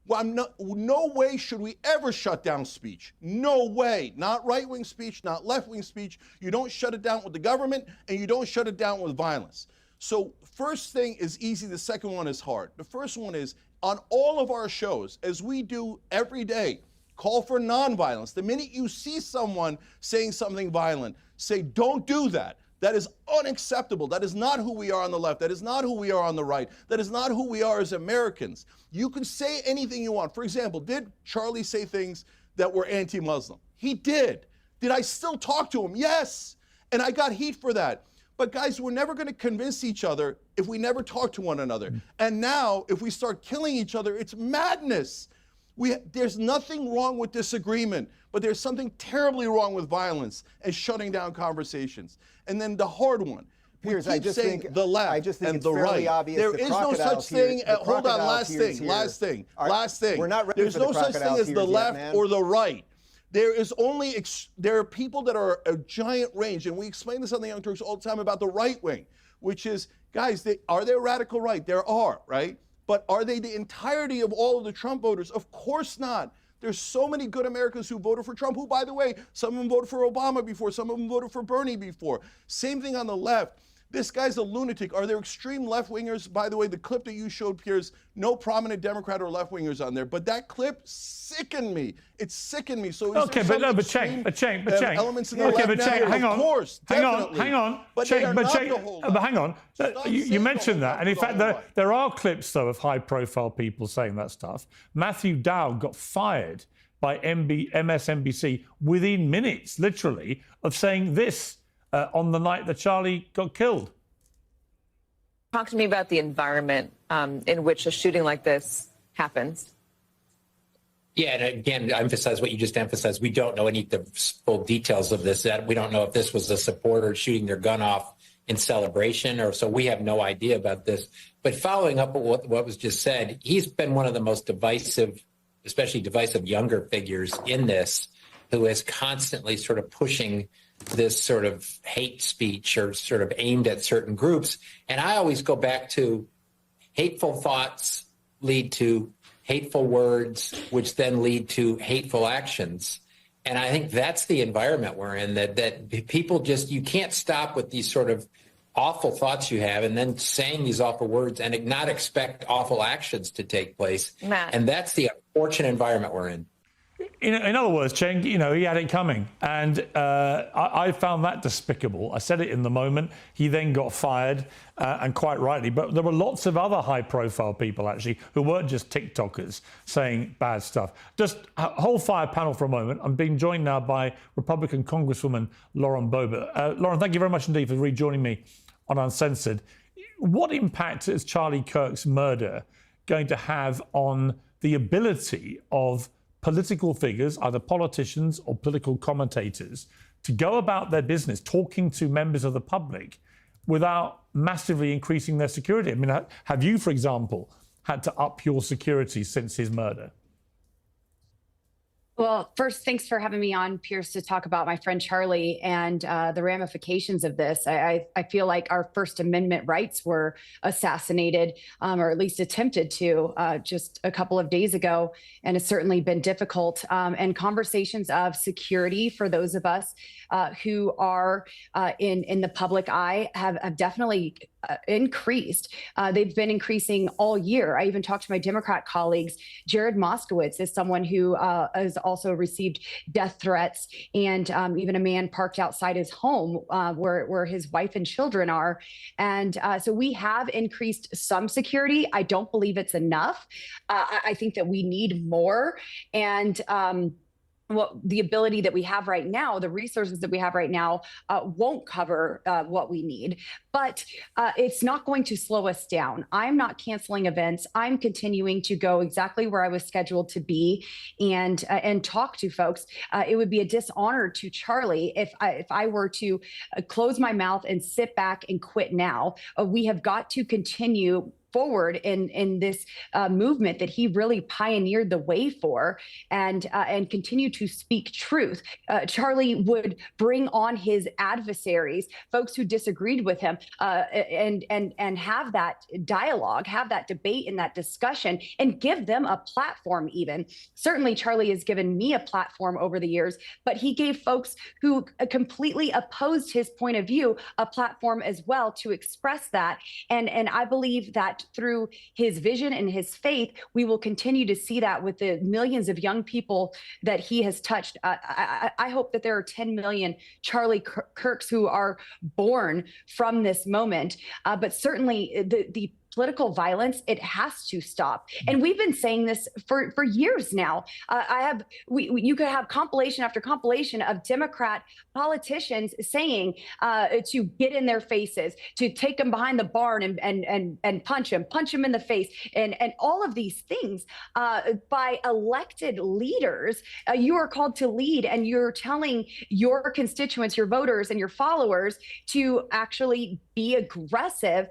Well, no way should we ever shut down speech. No way. Not right-wing speech, not left-wing speech. You don't shut it down with the government, and you don't shut it down with violence. So first thing is easy. The second one is hard. The first one is on all of our shows, as we do every day, call for nonviolence. The minute you see someone saying something violent, say, "Don't do that." That is unacceptable. That is not who we are on the left. That is not who we are on the right. That is not who we are as Americans. You can say anything you want. For example, did Charlie say things that were anti-Muslim? He did. Did I still talk to him? Yes. And I got heat for that. But guys, we're never going to convince each other if we never talk to one another. And now, if we start killing each other, it's madness. There's nothing wrong with disagreement, but there's something terribly wrong with violence and shutting down conversations. And then the hard one. Piers, I just think the left and the right. There is no such thing. Hold on, last thing. We're not ready There's for the no such thing as the left or the right. There are people that are a giant range, and we explain this on the Young Turks all the time about the right wing, which is, guys, are they radical right? There are, right? But are they the entirety of all of the Trump voters? Of course not. There's so many good Americans who voted for Trump, who, by the way, some of them voted for Obama before, some of them voted for Bernie before. Same thing on the left. This guy's a lunatic. Are there extreme left-wingers? By the way, the clip that you showed, Piers, no prominent Democrat or left-wingers on there. But that clip sickened me. It sickened me. So okay, but Cenk, elements in the left now? hang on. Of course, hang on. But hang on. You mentioned that. And in fact, there are clips, though, of high-profile people saying that stuff. Matthew Dowd got fired by MSNBC within minutes, literally, of saying this on the night that Charlie got killed. Talk to me about the environment in which a shooting like this happens. Yeah, and again, I emphasize what you just emphasized. We don't know any of the full details of this. That we don't know if this was a supporter shooting their gun off in celebration, or so we have no idea about this. But following up on what was just said, he's been one of the most divisive, especially divisive younger figures in this, who is constantly sort of pushing this sort of hate speech or sort of aimed at certain groups. And I always go back to hateful thoughts lead to hateful words, which then lead to hateful actions. And I think that's the environment we're in, that people just, you can't stop with these sort of awful thoughts you have and then saying these awful words and not expect awful actions to take place. Matt. And that's the unfortunate environment we're in. In other words, Cenk, he had it coming. And I found that despicable. I said it in the moment. He then got fired, and quite rightly. But there were lots of other high-profile people, actually, who weren't just TikTokers saying bad stuff. Just hold fire panel for a moment. I'm being joined now by Republican Congresswoman Lauren Boebert. Lauren, thank you very much indeed for rejoining me on Uncensored. What impact is Charlie Kirk's murder going to have on the ability of political figures, either politicians or political commentators, to go about their business talking to members of the public without massively increasing their security? I mean, have you, for example, had to up your security since his murder? Well, first, thanks for having me on, Piers, to talk about my friend Charlie and the ramifications of this. I feel like our First Amendment rights were assassinated, or at least attempted to, just a couple of days ago, and it's certainly been difficult. And conversations of security for those of us who are in the public eye have definitely increased. They've been increasing all year. I even talked to my Democrat colleagues. Jared Moskowitz is someone who has also received death threats, and even a man parked outside his home where his wife and children are. And so we have increased some security. I don't believe it's enough. I think that we need more. And the ability that we have right now, the resources that we have right now, won't cover what we need. But it's not going to slow us down. I'm not canceling events. I'm continuing to go exactly where I was scheduled to be and talk to folks. It would be a dishonor to Charlie if I were to close my mouth and sit back and quit now. We have got to continue forward in this movement that he really pioneered the way for, and continue to speak truth. Charlie would bring on his adversaries, folks who disagreed with him, and have that dialogue, have that debate and that discussion, and give them a platform. Even certainly, Charlie has given me a platform over the years, but he gave folks who completely opposed his point of view a platform as well to express that. And I believe that through his vision and his faith, we will continue to see that with the millions of young people that he has touched. I hope that there are 10 million Charlie Kirks who are born from this moment. But certainly the political violence, it has to stop. And we've been saying this for years now. You could have compilation after compilation of Democrat politicians saying to get in their faces, to take them behind the barn and punch them in the face, and all of these things by elected leaders. You are called to lead, and you're telling your constituents, your voters, and your followers to actually be aggressive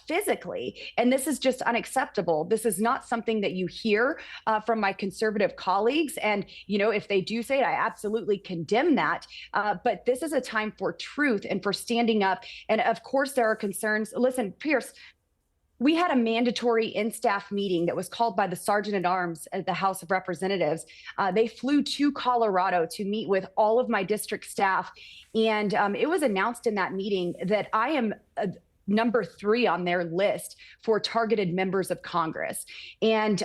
physically. And this is just unacceptable. This is not something that you hear from my conservative colleagues. And, if they do say it, I absolutely condemn that. But this is a time for truth and for standing up. And of course, there are concerns. Listen, Piers, we had a mandatory in-staff meeting that was called by the Sergeant at Arms at the House of Representatives. They flew to Colorado to meet with all of my district staff. And it was announced in that meeting that I am number 3 on their list for targeted members of Congress. And,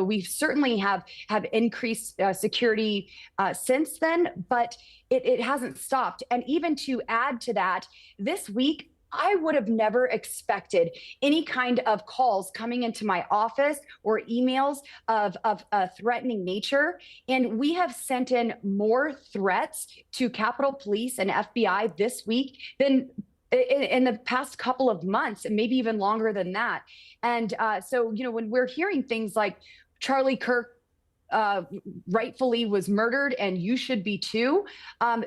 we certainly have increased security since then, but it hasn't stopped. And even to add to that, this week, I would have never expected any kind of calls coming into my office or emails of a threatening nature. And we have sent in more threats to Capitol Police and FBI this week than in the past couple of months, and maybe even longer than that. And so, when we're hearing things like Charlie Kirk rightfully was murdered and you should be too,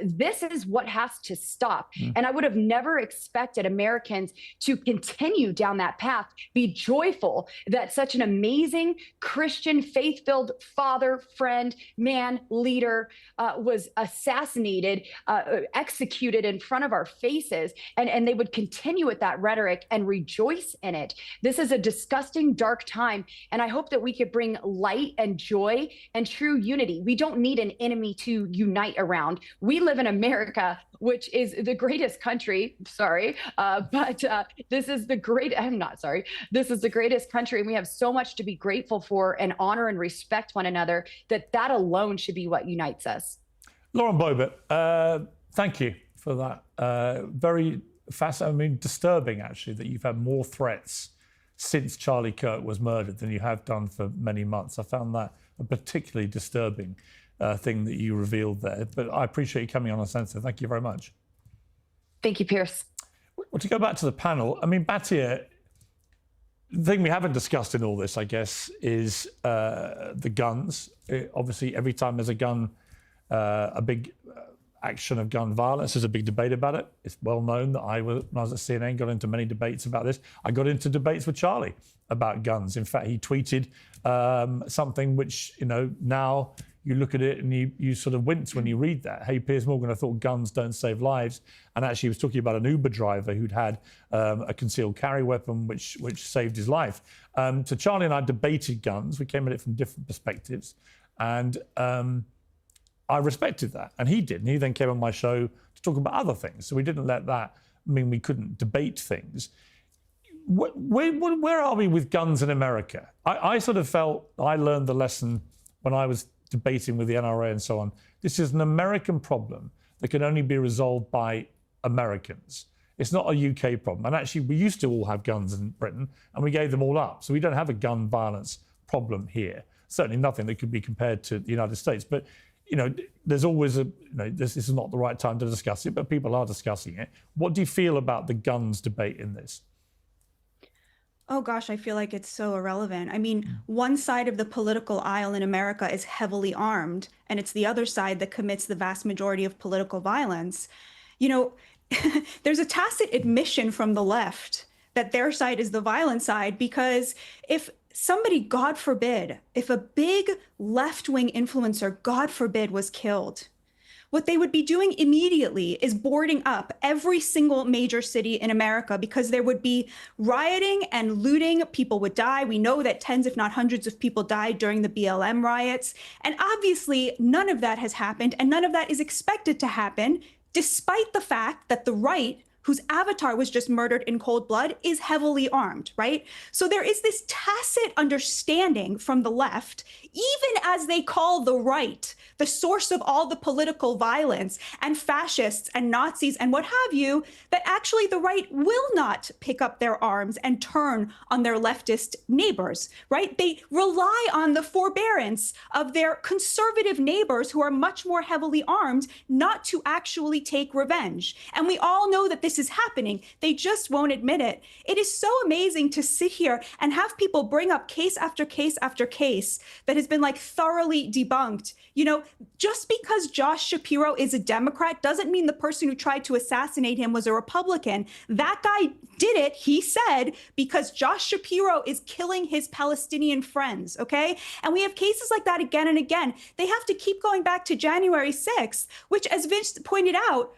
this is what has to stop. And I would have never expected Americans to continue down that path, be joyful that such an amazing Christian, faith-filled father, friend, man, leader was assassinated, executed in front of our faces, and they would continue with that rhetoric and rejoice in it. This is a disgusting, dark time, and I hope that we could bring light and joy and true unity. We don't need an enemy to unite around. We live in America, which is the greatest country. Sorry, but this is the This is the greatest country, and we have so much to be grateful for and honor and respect one another. That alone should be what unites us. Lauren Boebert, thank you for that. Very fascinating, disturbing actually, that you've had more threats since Charlie Kirk was murdered than you have done for many months. I found that a particularly disturbing thing that you revealed there. But I appreciate you coming on Uncensored. Thank you very much. Thank you, Piers. Well, to go back to the panel, I mean, Batia, the thing we haven't discussed in all this, I guess, is the guns. Obviously, every time there's a big action of gun violence, there's a big debate about it. It's well known that when I was at CNN, got into many debates about this. I got into debates with Charlie about guns. In fact, he tweeted something which, now you look at it and you sort of wince when you read that. Hey, Piers Morgan, I thought guns don't save lives. And actually he was talking about an Uber driver who'd had a concealed carry weapon which saved his life. So Charlie and I debated guns. We came at it from different perspectives. And I respected that, and he did. And he then came on my show to talk about other things. So we didn't let that mean we couldn't debate things. Where are we with guns in America? I sort of felt I learned the lesson when I was debating with the NRA and so on. This is an American problem that can only be resolved by Americans. It's not a UK problem. And actually, we used to all have guns in Britain, and we gave them all up. So we don't have a gun violence problem here. Certainly nothing that could be compared to the United States. But, you know, there's always this is not the right time to discuss it, but people are discussing it. What do you feel about the guns debate in this? Oh gosh, I feel like it's so irrelevant. I mean, one side of the political aisle in America is heavily armed, and it's the other side that commits the vast majority of political violence. You know, there's a tacit admission from the left that their side is the violent side, because if somebody, God forbid, if a big left-wing influencer, God forbid, was killed, what they would be doing immediately is boarding up every single major city in America, because there would be rioting and looting. People would die. We know that tens, if not hundreds of people died during the BLM riots. And obviously, none of that has happened, and none of that is expected to happen, despite the fact that the right, whose avatar was just murdered in cold blood, is heavily armed, right? So there is this tacit understanding from the left, even as they call the right the source of all the political violence, and fascists and Nazis and what have you, that actually the right will not pick up their arms and turn on their leftist neighbors, right? They rely on the forbearance of their conservative neighbors, who are much more heavily armed, not to actually take revenge. And we all know that this is happening. They just won't admit it. It is so amazing to sit here and have people bring up case after case after case that has been like thoroughly debunked. You know, just because Josh Shapiro is a Democrat doesn't mean the person who tried to assassinate him was a Republican. That guy did it, he said, because Josh Shapiro is killing his Palestinian friends, okay? And we have cases like that again and again. They have to keep going back to January 6th, which, as Vince pointed out,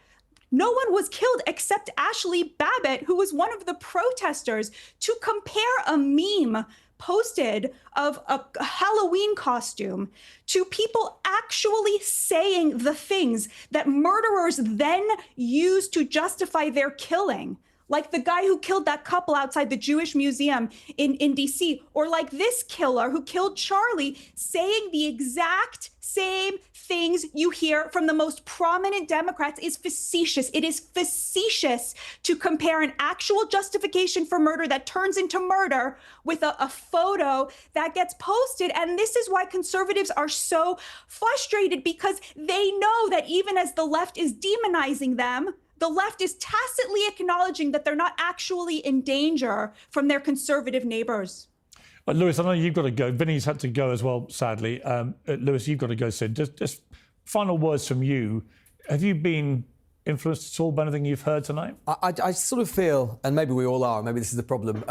no one was killed except Ashley Babbitt, who was one of the protesters, to compare a meme posted of a Halloween costume to people actually saying the things that murderers then use to justify their killing. Like the guy who killed that couple outside the Jewish Museum in DC, or like this killer who killed Charlie, saying the exact same things you hear from the most prominent Democrats is facetious. It is facetious to compare an actual justification for murder that turns into murder with a photo that gets posted. And this is why conservatives are so frustrated, because they know that even as the left is demonizing them, the left is tacitly acknowledging that they're not actually in danger from their conservative neighbors. Lewis, I know you've got to go. Vinny's had to go as well, sadly. Lewis, you've got to go soon. Just final words from you. Have you been influenced at all by anything you've heard tonight? I sort of feel, and maybe we all are, maybe this is the problem,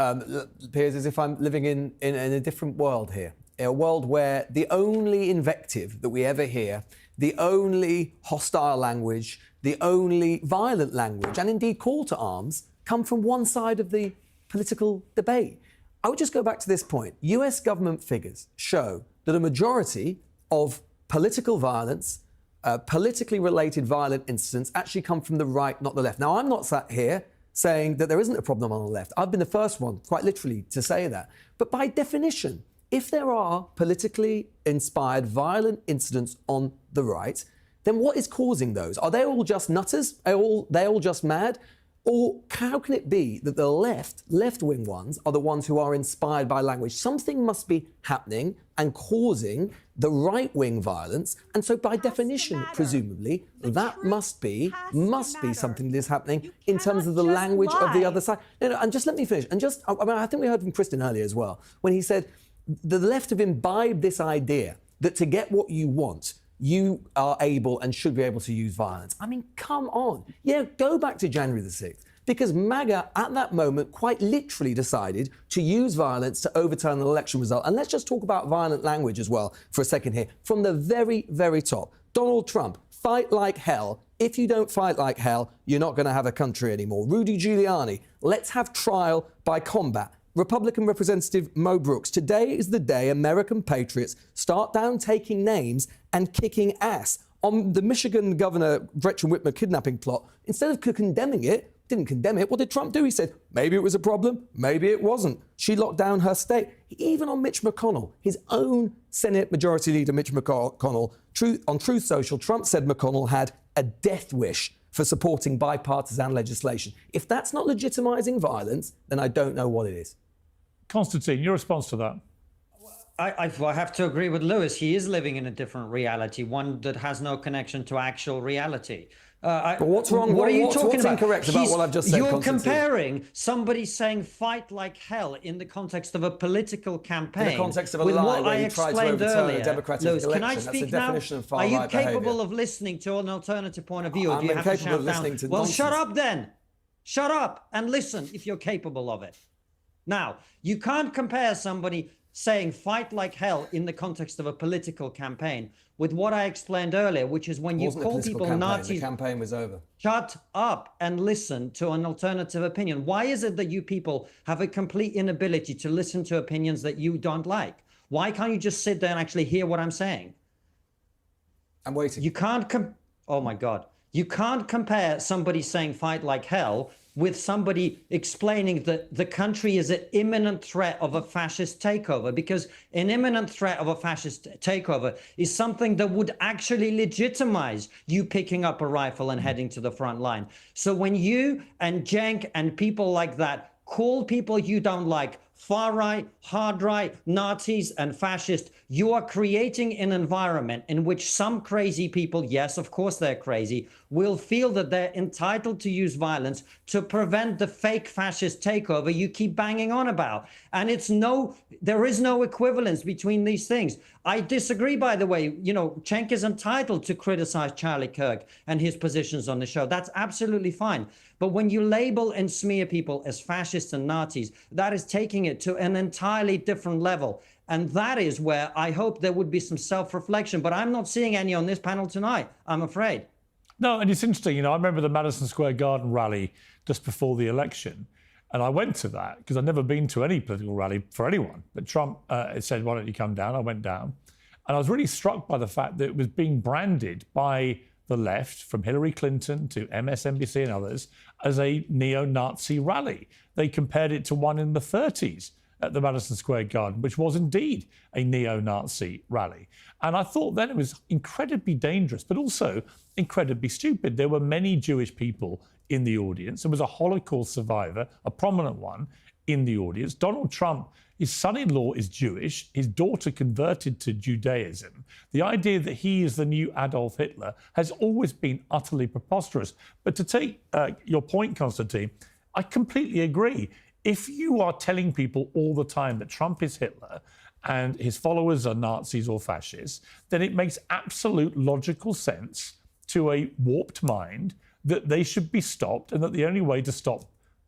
Piers, as if I'm living in a different world here. A world where the only invective that we ever hear, the only hostile language, the only violent language, and indeed call to arms, come from one side of the political debate. I would just go back to this point. US government figures show that a majority of political violence, politically related violent incidents actually come from the right, not the left. Now, I'm not sat here saying that there isn't a problem on the left. I've been the first one, quite literally, to say that. But by definition, if there are politically inspired violent incidents on the right, then what is causing those? Are they all just nutters? Are they all just mad? Or how can it be that the left-wing ones are the ones who are inspired by language? Something must be happening and causing the right-wing violence. And so by definition, presumably, that must be something that is happening in terms of the language of the other side. No, and just let me finish. And I think we heard from Kristen earlier as well, when he said the left have imbibed this idea that to get what you want, you are able and should be able to use violence. I mean, come on. Yeah, go back to January the 6th, because MAGA at that moment quite literally decided to use violence to overturn an election result. And let's just talk about violent language as well for a second here. From the very, very top, Donald Trump, fight like hell. If you don't fight like hell, you're not going to have a country anymore. Rudy Giuliani, let's have trial by combat. Republican Representative Mo Brooks, today is the day American patriots start down taking names and kicking ass. On the Michigan Governor Gretchen Whitmer kidnapping plot, instead of condemning it, didn't condemn it. What did Trump do? He said, maybe it was a problem, maybe it wasn't. She locked down her state. Even on Mitch McConnell, his own Senate Majority Leader Mitch McConnell, on Truth Social, Trump said McConnell had a death wish for supporting bipartisan legislation. If that's not legitimizing violence, then I don't know what it is. Konstantin, your response to that? I have to agree with Lewis. He is living in a different reality, one that has no connection to actual reality. But what's wrong? What are you talking what's about? Incorrect about what I've just said, You're Konstantin? comparing somebody saying fight like hell in the context of a political campaign In the context of a with lie what where I you tried to explained overturn earlier. a democratic Lewis, election. can I That's speak the now? definition of Are you far-right capable behaviour. of listening to an alternative point of view, or I'm do you have to incapable of shout listening down? to Well, nonsense. shut up then. Shut up and listen if you're capable of it. Now, you can't compare somebody saying fight like hell in the context of a political campaign with what I explained earlier, which is when you call people Nazis. The campaign was over. Shut up and listen to an alternative opinion. Why is it that you people have a complete inability to listen to opinions that you don't like? Why can't you just sit there and actually hear what I'm saying? I'm waiting. You can't oh my God. You can't compare somebody saying fight like hell with somebody explaining that the country is an imminent threat of a fascist takeover, because an imminent threat of a fascist takeover is something that would actually legitimize you picking up a rifle and heading to the front line. So when you and Cenk and people like that call people you don't like far right, hard right, Nazis and fascists, you are creating an environment in which some crazy people, yes, of course they're crazy, will feel that they're entitled to use violence to prevent the fake fascist takeover you keep banging on about. And there is no equivalence between these things. I disagree, by the way. You know, Cenk is entitled to criticize Charlie Kirk and his positions on the show. That's absolutely fine. But when you label and smear people as fascists and Nazis, that is taking it to an entirely different level. And that is where I hope there would be some self-reflection. But I'm not seeing any on this panel tonight, I'm afraid. No, and it's interesting, you know, I remember the Madison Square Garden rally just before the election. And I went to that because I'd never been to any political rally for anyone. But Trump said, why don't you come down? I went down. And I was really struck by the fact that it was being branded by the left, from Hillary Clinton to MSNBC and others, as a neo-Nazi rally. They compared it to one in the 30s at the Madison Square Garden, which was indeed a neo-Nazi rally. And I thought then it was incredibly dangerous, but also incredibly stupid. There were many Jewish people in the audience. There was a Holocaust survivor, a prominent one, in the audience. Donald Trump, his son-in-law is Jewish. His daughter converted to Judaism. The idea that he is the new Adolf Hitler has always been utterly preposterous. But to take your point, Konstantin, I completely agree. If you are telling people all the time that Trump is Hitler and his followers are Nazis or fascists, then it makes absolute logical sense to a warped mind that they should be stopped, and that the only way to stop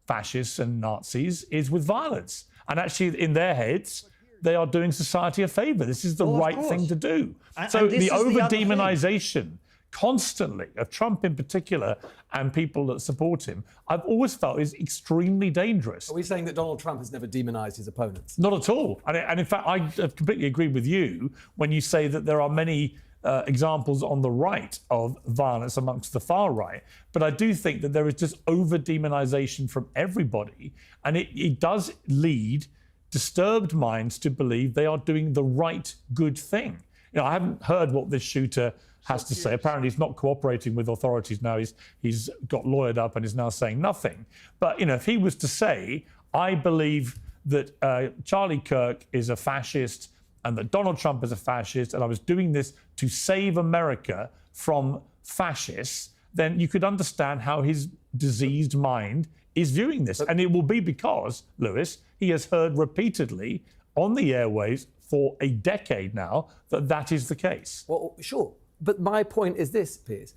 fascists and Nazis is with violence. And actually, in their heads, they are doing society a favour. This is the right thing to do. So the over-demonisation constantly of Trump in particular and people that support him, I've always felt is extremely dangerous. Are we saying that Donald Trump has never demonised his opponents? Not at all. And in fact, I completely agree with you when you say that there are many examples on the right of violence amongst the far right. But I do think that there is just over-demonisation from everybody. And it does lead disturbed minds to believe they are doing the right, good thing. You know, I haven't heard what this shooter has to say. Apparently he's not cooperating with authorities now. He's got lawyered up and is now saying nothing. But, you know, if he was to say, I believe that Charlie Kirk is a fascist and that Donald Trump is a fascist, and I was doing this to save America from fascists, then you could understand how his diseased mind is viewing this. And it will be because, Lewis, he has heard repeatedly on the airwaves for a decade now that that is the case. Well, sure. But my point is this, Piers.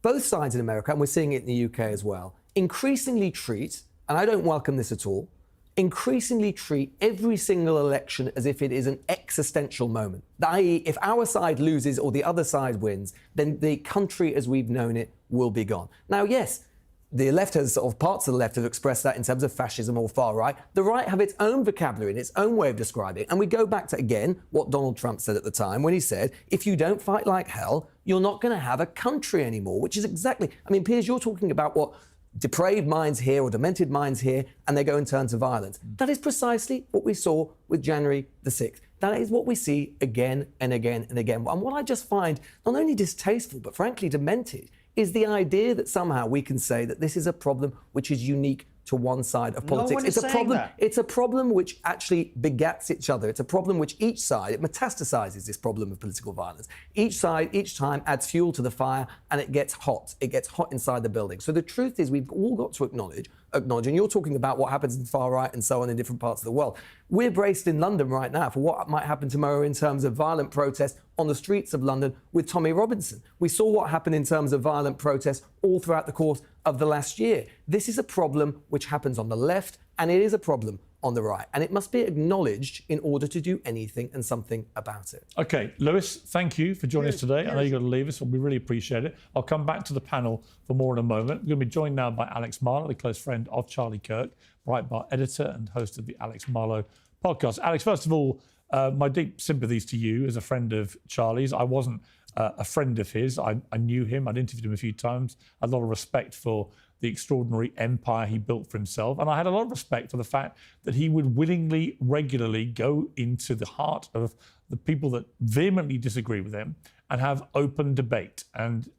Both sides in America, and we're seeing it in the UK as well, increasingly treat, and I don't welcome this at all, increasingly treat every single election as if it is an existential moment. I.e., if our side loses or the other side wins, then the country as we've known it will be gone. Now, yes, the left has, sort of parts of the left have expressed that in terms of fascism or far right. The right have its own vocabulary and its own way of describing it. And we go back to, again, what Donald Trump said at the time when he said, if you don't fight like hell, you're not going to have a country anymore, which is exactly, I mean, Piers, you're talking about what depraved minds here or demented minds here, and they go and turn to violence. That is precisely what we saw with January the 6th. That is what we see again and again and again. And what I just find not only distasteful, but frankly demented, is the idea that somehow we can say that this is a problem which is unique to one side of politics. No one is It's a problem. that. It's a problem which actually begats each other. It's a problem which each side, it metastasizes this problem of political violence. Each side, each time adds fuel to the fire, and it gets hot. It gets hot inside the building. So the truth is we've all got to acknowledge, and you're talking about what happens in the far right and so on in different parts of the world. We're braced in London right now for what might happen tomorrow in terms of violent protests on the streets of London with Tommy Robinson. We saw what happened in terms of violent protests all throughout the course of the last year. This is a problem which happens on the left, and it is a problem on the right, and it must be acknowledged in order to do anything and something about it. Okay, Lewis, thank you for joining us today. I know you've got to leave us, but we really appreciate it. I'll come back to the panel for more in a moment. We're going to be joined now by Alex Marlow, the close friend of Charlie Kirk, Breitbart editor and host of the Alex Marlow podcast. Alex, first of all, my deep sympathies to you as a friend of Charlie's. I wasn't a friend of his. I knew him. I'd interviewed him a few times. I had a lot of respect for the extraordinary empire he built for himself. And I had a lot of respect for the fact that he would willingly, regularly go into the heart of the people that vehemently disagree with him and have open debate and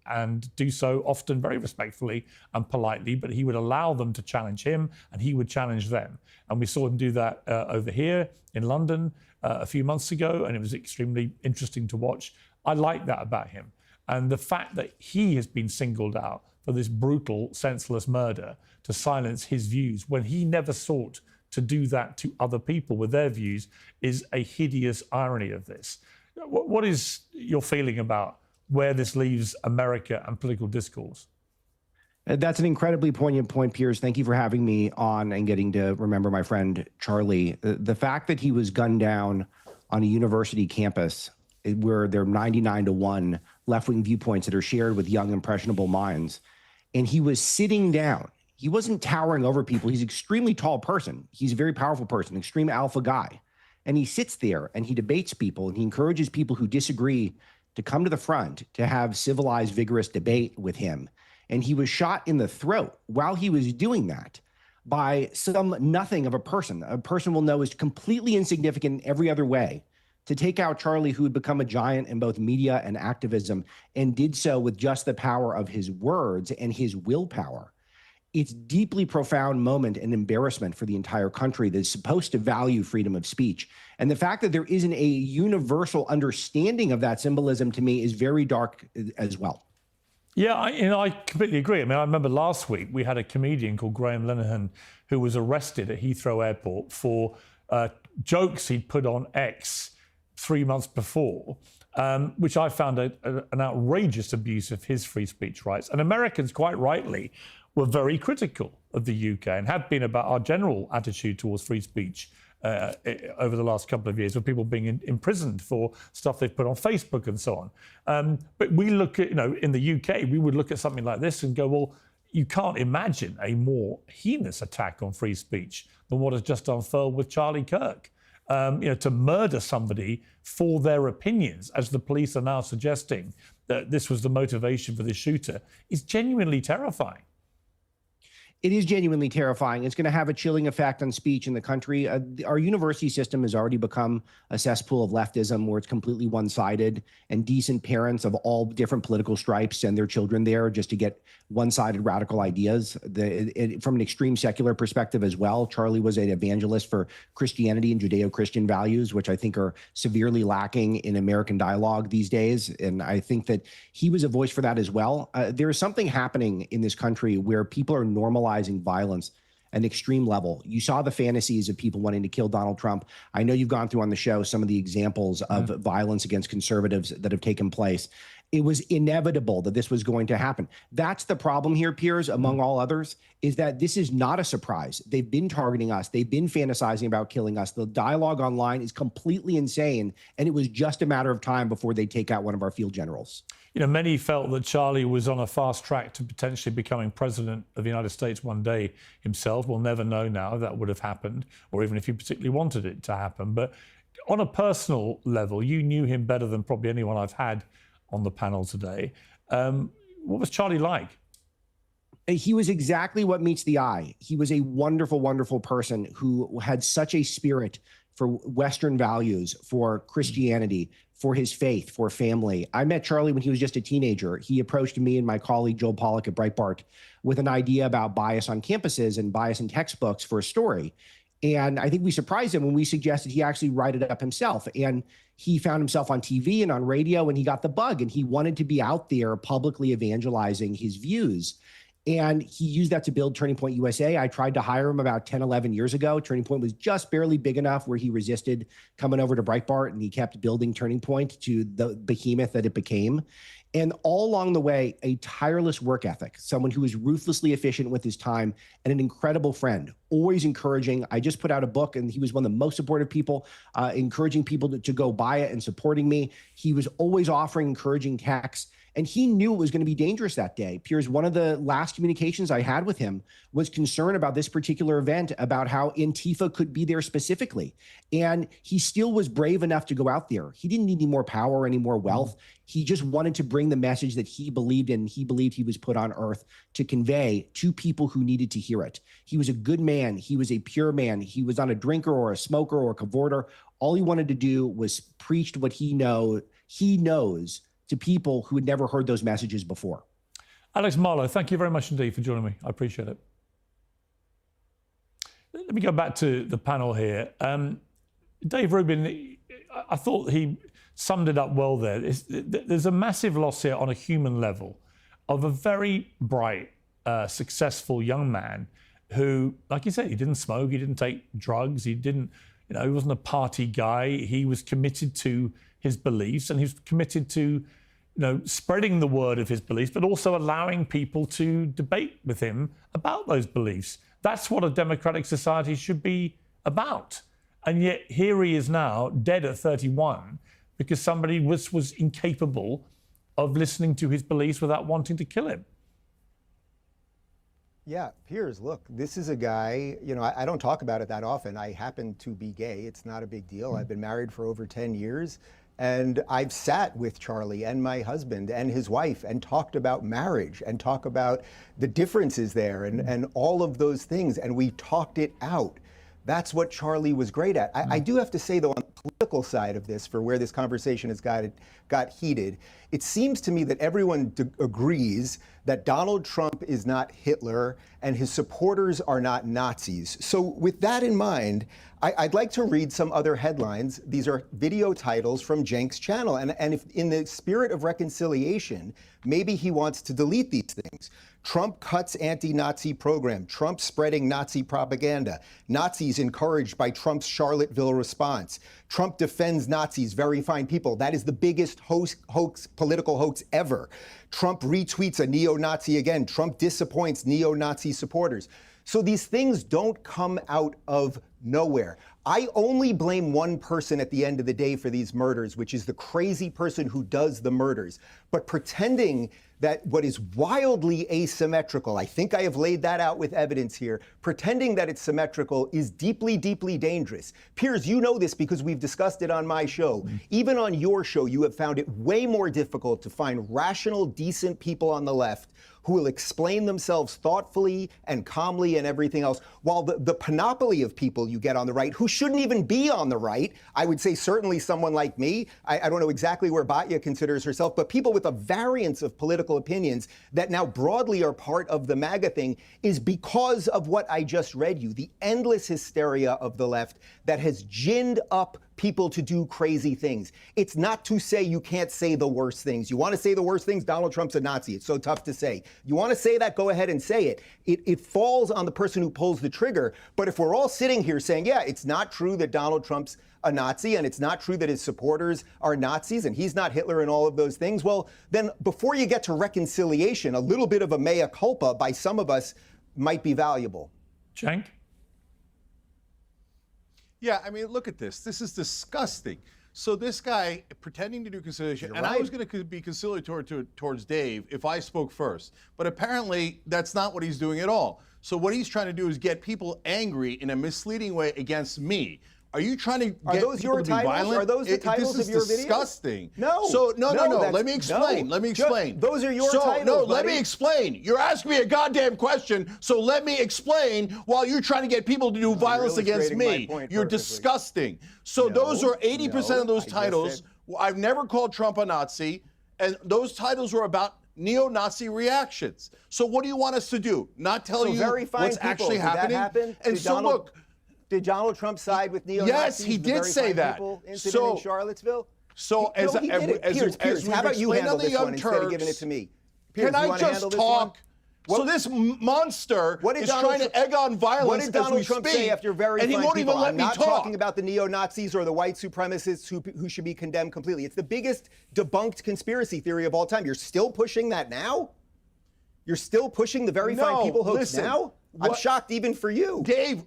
do so often very respectfully and politely, but he would allow them to challenge him and he would challenge them. And we saw him do that over here in London a few months ago, and it was extremely interesting to watch. I like that about him. And the fact that he has been singled out for this brutal, senseless murder to silence his views when he never sought to do that to other people with their views is a hideous irony of this. What is your feeling about where this leaves America and political discourse? That's an incredibly poignant point, Piers. Thank you for having me on and getting to remember my friend Charlie. The fact that he was gunned down on a university campus where there are 99-1 left-wing viewpoints that are shared with young, impressionable minds, and he was sitting down. He wasn't towering over people. He's an extremely tall person. He's a very powerful person, extreme alpha guy. And he sits there and he debates people and he encourages people who disagree to come to the front to have civilized, vigorous debate with him. And he was shot in the throat while he was doing that by some nothing of a person we'll know is completely insignificant in every other way, to take out Charlie, who had become a giant in both media and activism, and did so with just the power of his words and his willpower. It's deeply profound moment and embarrassment for the entire country that's supposed to value freedom of speech. And the fact that there isn't a universal understanding of that symbolism, to me, is very dark as well. Yeah, I completely agree. I mean, I remember last week we had a comedian called Graham Linehan who was arrested at Heathrow Airport for jokes he'd put on X 3 months before, which I found an outrageous abuse of his free speech rights. And Americans, quite rightly, were very critical of the UK and have been about our general attitude towards free speech over the last couple of years, with people being imprisoned for stuff they've put on Facebook and so on. But we look at, in the UK, we would look at something like this and go, well, you can't imagine a more heinous attack on free speech than what has just unfurled with Charlie Kirk. To murder somebody for their opinions, as the police are now suggesting that this was the motivation for the shooter, is genuinely terrifying. It is genuinely terrifying. It's going to have a chilling effect on speech in the country. Our university system has already become a cesspool of leftism where it's completely one-sided, and decent parents of all different political stripes send their children there just to get one-sided radical ideas. From an extreme secular perspective as well, Charlie was an evangelist for Christianity and Judeo-Christian values, which I think are severely lacking in American dialogue these days. And I think that he was a voice for that as well. There is something happening in this country where people are normalizing violence at an extreme level. You saw the fantasies of people wanting to kill Donald Trump. I know you've gone through on the show some of the examples of violence against conservatives that have taken place. It was inevitable that this was going to happen. That's the problem here, Piers, among all others, is that this is not a surprise. They've been targeting us. They've been fantasizing about killing us. The dialogue online is completely insane, and it was just a matter of time before they take out one of our field generals. Many felt that Charlie was on a fast track to potentially becoming president of the United States one day himself. We'll never know now if that would have happened, or even if he particularly wanted it to happen. But on a personal level, you knew him better than probably anyone I've had on the panel today. What was Charlie like? He was exactly what meets the eye. He was a wonderful, wonderful person who had such a spirit for Western values, for Christianity, for his faith, for family. I met Charlie when he was just a teenager. He approached me and my colleague Joel Pollack at Breitbart with an idea about bias on campuses and bias in textbooks for a story. And I think we surprised him when we suggested he actually write it up himself. And he found himself on TV and on radio, and he got the bug, and he wanted to be out there publicly evangelizing his views. And he used that to build Turning Point USA. I tried to hire him about 10, 11 years ago. Turning Point was just barely big enough where he resisted coming over to Breitbart, and he kept building Turning Point to the behemoth that it became. And all along the way, a tireless work ethic, someone who was ruthlessly efficient with his time, and an incredible friend, always encouraging. I just put out a book, and he was one of the most supportive people, encouraging people to go buy it and supporting me. He was always offering encouraging texts. And he knew it was going to be dangerous that day. Piers, one of the last communications I had with him was concern about this particular event, about how Antifa could be there specifically. And he still was brave enough to go out there. He didn't need any more power, any more wealth. He just wanted to bring the message that he believed in. He believed he was put on earth to convey to people who needed to hear it. He was a good man. He was a pure man. He was not a drinker or a smoker or a cavorter. All he wanted to do was preach what he knows to people who had never heard those messages before. Alex Marlow, thank you very much indeed for joining me. I appreciate it. Let me go back to the panel here. Dave Rubin, I thought he summed it up well there. There's a massive loss here on a human level of a very bright, successful young man who, like you said, he didn't smoke, he didn't take drugs, he wasn't a party guy. He was committed to his beliefs, and he was committed to spreading the word of his beliefs, but also allowing people to debate with him about those beliefs. That's what a democratic society should be about. And yet here he is now, dead at 31, because somebody was incapable of listening to his beliefs without wanting to kill him. Yeah, Piers, look, this is a guy, I don't talk about it that often. I happen to be gay. It's not a big deal. I've been married for over 10 years. And I've sat with Charlie and my husband and his wife and talked about marriage and talk about the differences there and all of those things. And we talked it out. That's what Charlie was great at. I do have to say, though, on the political side of this, for where this conversation has got heated, it seems to me that everyone agrees that Donald Trump is not Hitler and his supporters are not Nazis. So with that in mind, I'd like to read some other headlines. These are video titles from Cenk's channel. And if in the spirit of reconciliation, maybe he wants to delete these things. Trump cuts anti-Nazi program. Trump spreading Nazi propaganda. Nazis encouraged by Trump's Charlottesville response. Trump defends Nazis, very fine people. That is the biggest political hoax ever. Trump retweets a neo-Nazi again. Trump disappoints neo-Nazi supporters. So these things don't come out of nowhere. I only blame one person at the end of the day for these murders, which is the crazy person who does the murders. But pretending that what is wildly asymmetrical, I think I have laid that out with evidence here, pretending that it's symmetrical is deeply, deeply dangerous. Piers, you know this because we've discussed it on my show. Even on your show, you have found it way more difficult to find rational, decent people on the left who will explain themselves thoughtfully and calmly and everything else, while the panoply of people you get on the right who shouldn't even be on the right, I would say certainly someone like me, I don't know exactly where Batya considers herself, but people with a variance of political opinions that now broadly are part of the MAGA thing is because of what I just read you, the endless hysteria of the left that has ginned up people to do crazy things. It's not to say you can't say the worst things. You want to say the worst things? Donald Trump's a Nazi. It's so tough to say. You want to say that? Go ahead and say it. It falls on the person who pulls the trigger. But if we're all sitting here saying, yeah, it's not true that Donald Trump's a Nazi and it's not true that his supporters are Nazis and he's not Hitler and all of those things, well, then before you get to reconciliation, a little bit of a mea culpa by some of us might be valuable. Cenk? Yeah, I mean, look at this. This is disgusting. So this guy pretending to do conciliation, and I was going to be conciliatory towards Dave if I spoke first, but apparently that's not what he's doing at all. So what he's trying to do is get people angry in a misleading way against me, Are you trying to Are get those people your to be titles? violent? Are those the titles this of your is videos? disgusting. No. So no. that's- Let me explain. no. Let me explain. Those are your so, titles. No, let buddy. me explain. You're asking me a goddamn question, so let me explain while you're trying to get people to do violence against illustrating me. my point You're perfectly. disgusting. So those are 80% of those I just titles. said- I've never called Trump a Nazi, and those titles were about neo-Nazi reactions. So what do you want us to do? Not tell So you very fine what's people. actually Did happening? That happen? And Did so Donald, look. Did Donald Trump side with neo-Nazis? Yes, he the did very say fine that. people incident So- in Charlottesville? So He- as no, he did it. Piers, as we've how about you explained handle on the this Young one instead of giving it Turks, to me? Piers, Can you I wanna just handle this one? talk? So this monster What did is Donald trying to egg on violence What did Donald as we Trump speak, say after very and he fine won't people? even let I'm me not talk. talking about the neo-Nazis or the white supremacists who should be condemned completely. It's the biggest debunked conspiracy theory of all time. You're still pushing that now? You're still pushing the very fine people hoax listen, now? I'm what- shocked even for you. Dave,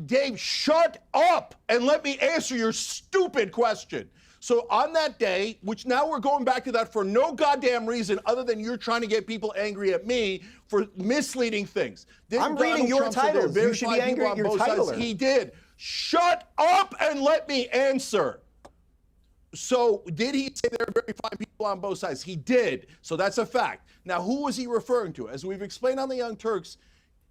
Dave, shut up and let me answer your stupid question. So on that day, which now we're going back to that for no goddamn reason other than you're trying to get people angry at me for misleading things. I'm reading your titles. You should be angry at your titler. He did. Shut up and let me answer. So did he say there are very fine people on both sides? He did. So that's a fact. Now, who was he referring to? As we've explained on the Young Turks,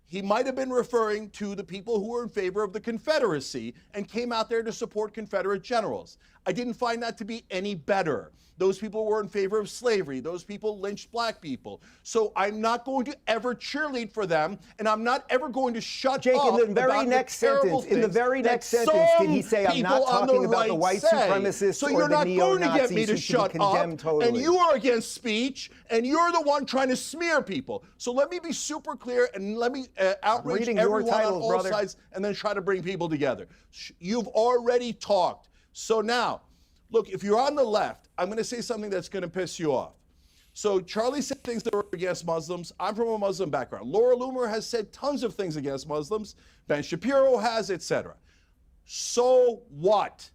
he might have been referring to the people who were in favor of the Confederacy and came out there to support Confederate generals. I didn't find that to be any better. Those people were in favor of slavery. Those people lynched black people. So I'm not going to ever cheerlead for them, and I'm not ever going to shut Jake, up in the very about next the terrible sentence, in the things very that next sentence, did he some say, I'm not people on talking the about the right white say. supremacists So or you're the not going to get me neo-Nazis to who should be shut condemned up, totally. and you are against speech, and you're the one trying to smear people. So let me be super clear, and let me outrage reading your everyone titles, on all brother. sides, and then try to bring people together. You've already talked. So now, look, if you're on the left, I'm going to say something that's going to piss you off. So Charlie said things that were against Muslims. I'm from a Muslim background. Laura Loomer has said tons of things against Muslims. Ben Shapiro has, etc. So what?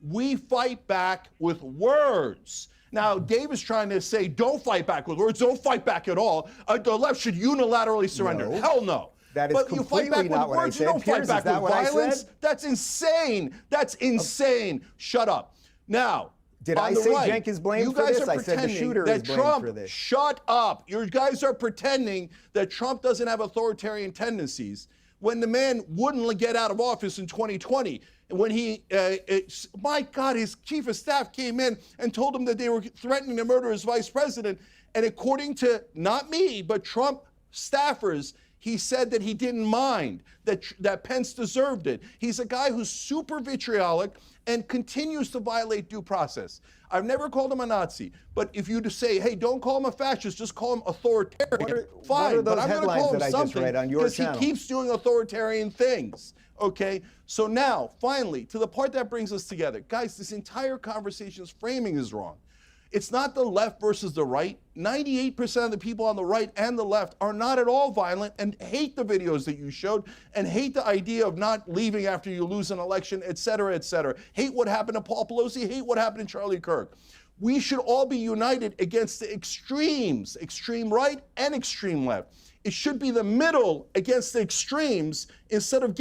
We fight back with words. Now, Dave is trying to say, don't fight back with words. Don't fight back at all. The left should unilaterally surrender. No. Hell no. That is But you fight completely back not with what I words. You said. don't Piers, fight is back that with what I violence. said? That's insane. That's insane. Shut up. Now, Did on I the say right, Cenk is blamed you for guys this? are I said the pretending shooter that is blamed Trump, for this. Shut up. You guys are pretending that Trump doesn't have authoritarian tendencies when the man wouldn't get out of office in 2020. When he, my God, his chief of staff came in and told him that they were threatening to murder his vice president. And according to not me, but Trump staffers, he said that he didn't mind, that Pence deserved it. He's a guy who's super vitriolic and continues to violate due process. I've never called him a Nazi, but if you just say, hey, don't call him a fascist, just call him authoritarian, fine. what are But those I'm going to headlines call him that I just something read on your because he channel? keeps doing authoritarian things. Okay, so now, finally, to the part that brings us together. Guys, this entire conversation's framing is wrong. It's not the left versus the right. 98% of the people on the right and the left are not at all violent and hate the videos that you showed and hate the idea of not leaving after you lose an election, et cetera, et cetera. Hate what happened to Paul Pelosi, hate what happened to Charlie Kirk. We should all be united against the extremes, extreme right and extreme left. It should be the middle against the extremes instead of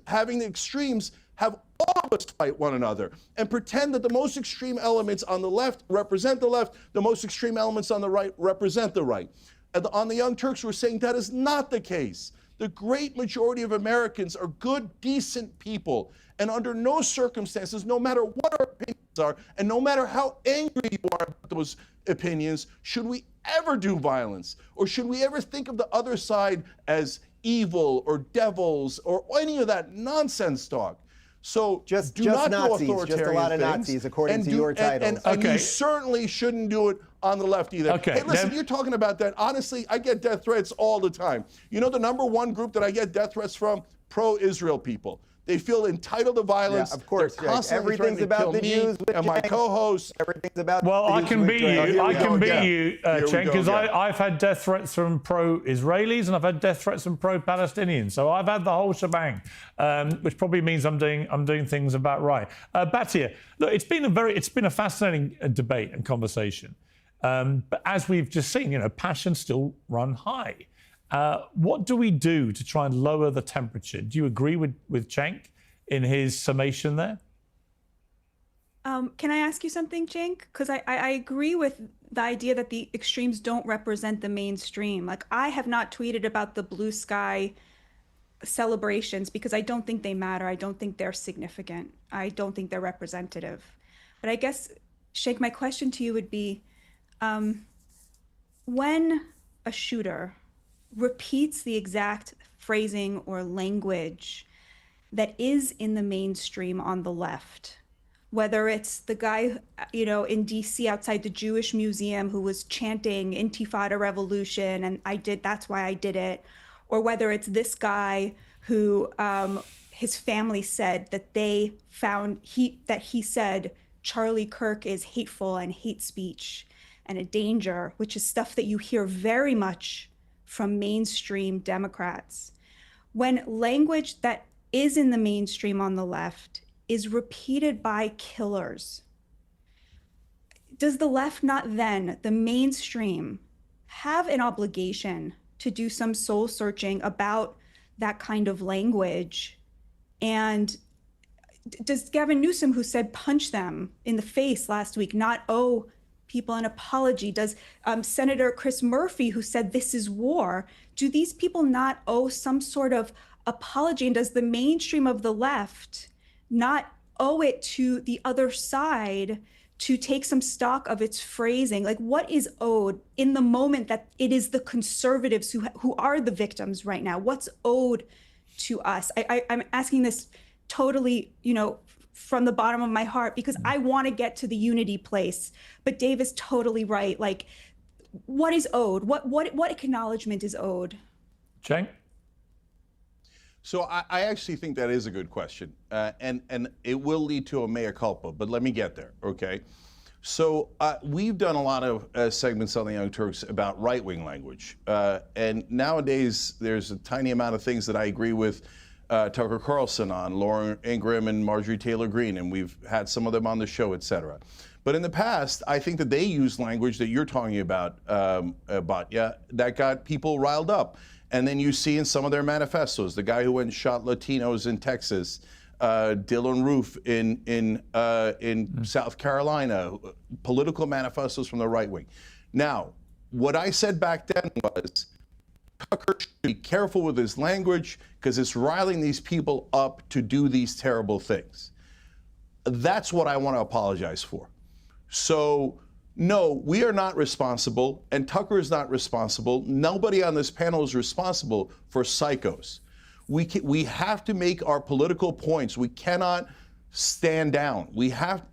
having the extremes have all of us fight one another and pretend that the most extreme elements on the left represent the left, the most extreme elements on the right represent the right. And on the Young Turks, we're saying that is not the case. The great majority of Americans are good, decent people. And under no circumstances, no matter what our opinions are, and no matter how angry you are about those opinions, should we ever do violence? Or should we ever think of the other side as evil or devils or any of that nonsense talk? So Just do not Nazis, do authoritarian just a lot of things, Nazis, according to do- your and- titles. And Okay. you certainly shouldn't do it on the left either. Okay, Hey, listen, Dev- you're talking about that. Honestly, I get death threats all the time. You know the number one group that I get death threats from? Pro-Israel people. They feel entitled to violence. Yeah, of course, They're Jake. constantly Everything's threatening to about kill the me Jews with and my Cenk. co-hosts. Everything's about Well, the I Jews can with beat Cenk. you. I can beat again. you, Here we Cenk, go because again. I've had death threats from pro-Israelis and I've had death threats from pro-Palestinians. So I've had the whole shebang, which probably means I'm doing things about right. Batia, look, it's been a fascinating debate and conversation. But as we've just seen, passions still run high. What do we do to try and lower the temperature? Do you agree with Cenk? in his summation there? Can I ask you something, Cenk? Because I agree with the idea that the extremes don't represent the mainstream. Like, I have not tweeted about the blue sky celebrations because I don't think they matter. I don't think they're significant. I don't think they're representative. But I guess, Cenk, my question to you would be, when a shooter repeats the exact phrasing or language that is in the mainstream on the left, whether it's the guy, in DC outside the Jewish museum who was chanting Intifada revolution and that's why I did it, or whether it's this guy who his family said that he said Charlie Kirk is hateful and hate speech and a danger, which is stuff that you hear very much from mainstream Democrats. When language that is in the mainstream on the left is repeated by killers, does the left not then, the mainstream, have an obligation to do some soul searching about that kind of language? And does Gavin Newsom, who said punch them in the face last week, not owe people an apology? Does Senator Chris Murphy, who said this is war, do these people not owe some sort of apology? And does the mainstream of the left not owe it to the other side to take some stock of its phrasing? Like, what is owed in the moment that it is the conservatives who are the victims right now? What's owed to us? I'm asking this totally, from the bottom of my heart, because I want to get to the unity place. But Dave is totally right. Like, what is owed? What acknowledgement is owed? Cenk? So I actually think that is a good question, and it will lead to a mea culpa, but let me get there, okay? So we've done a lot of segments on the Young Turks about right-wing language, and nowadays there's a tiny amount of things that I agree with Tucker Carlson on, Laura Ingraham and Marjorie Taylor Greene, and we've had some of them on the show, et cetera. But in the past, I think that they used language that you're talking about, that got people riled up. And then you see in some of their manifestos, the guy who went and shot Latinos in Texas, Dylan Roof in South Carolina, political manifestos from the right wing. Now, what I said back then was, Tucker should be careful with his language because it's riling these people up to do these terrible things. That's what I want to apologize for. So, no, we are not responsible, and Tucker is not responsible. Nobody on this panel is responsible for psychos. We have to make our political points. We cannot stand down.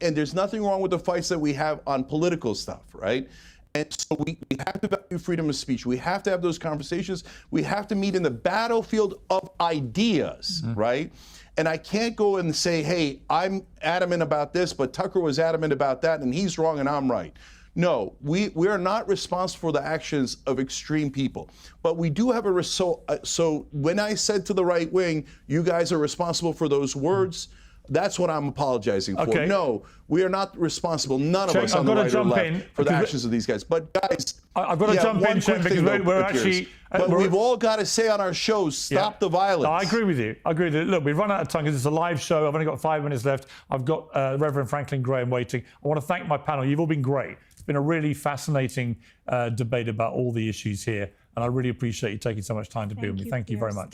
And there's nothing wrong with the fights that we have on political stuff, right? And so we have to value freedom of speech. We have to have those conversations. We have to meet in the battlefield of ideas, right? And I can't go and say, hey, I'm adamant about this, but Tucker was adamant about that, and he's wrong and I'm right. No, we are not responsible for the actions of extreme people. But we do have so when I said to the right wing, you guys are responsible for those words, that's what I'm apologizing for. Okay. No, we are not responsible, none of us on the right or left, for the actions of these guys. But guys, I've got to jump in, Cenk, because we're actually... But we've all got to say on our shows, stop the violence. No, I agree with you. Look, we've run out of time because it's a live show. I've only got 5 minutes left. I've got Reverend Franklin Graham waiting. I want to thank my panel. You've all been great. It's been a really fascinating debate about all the issues here, and I really appreciate you taking so much time to be with me. Thank you very much.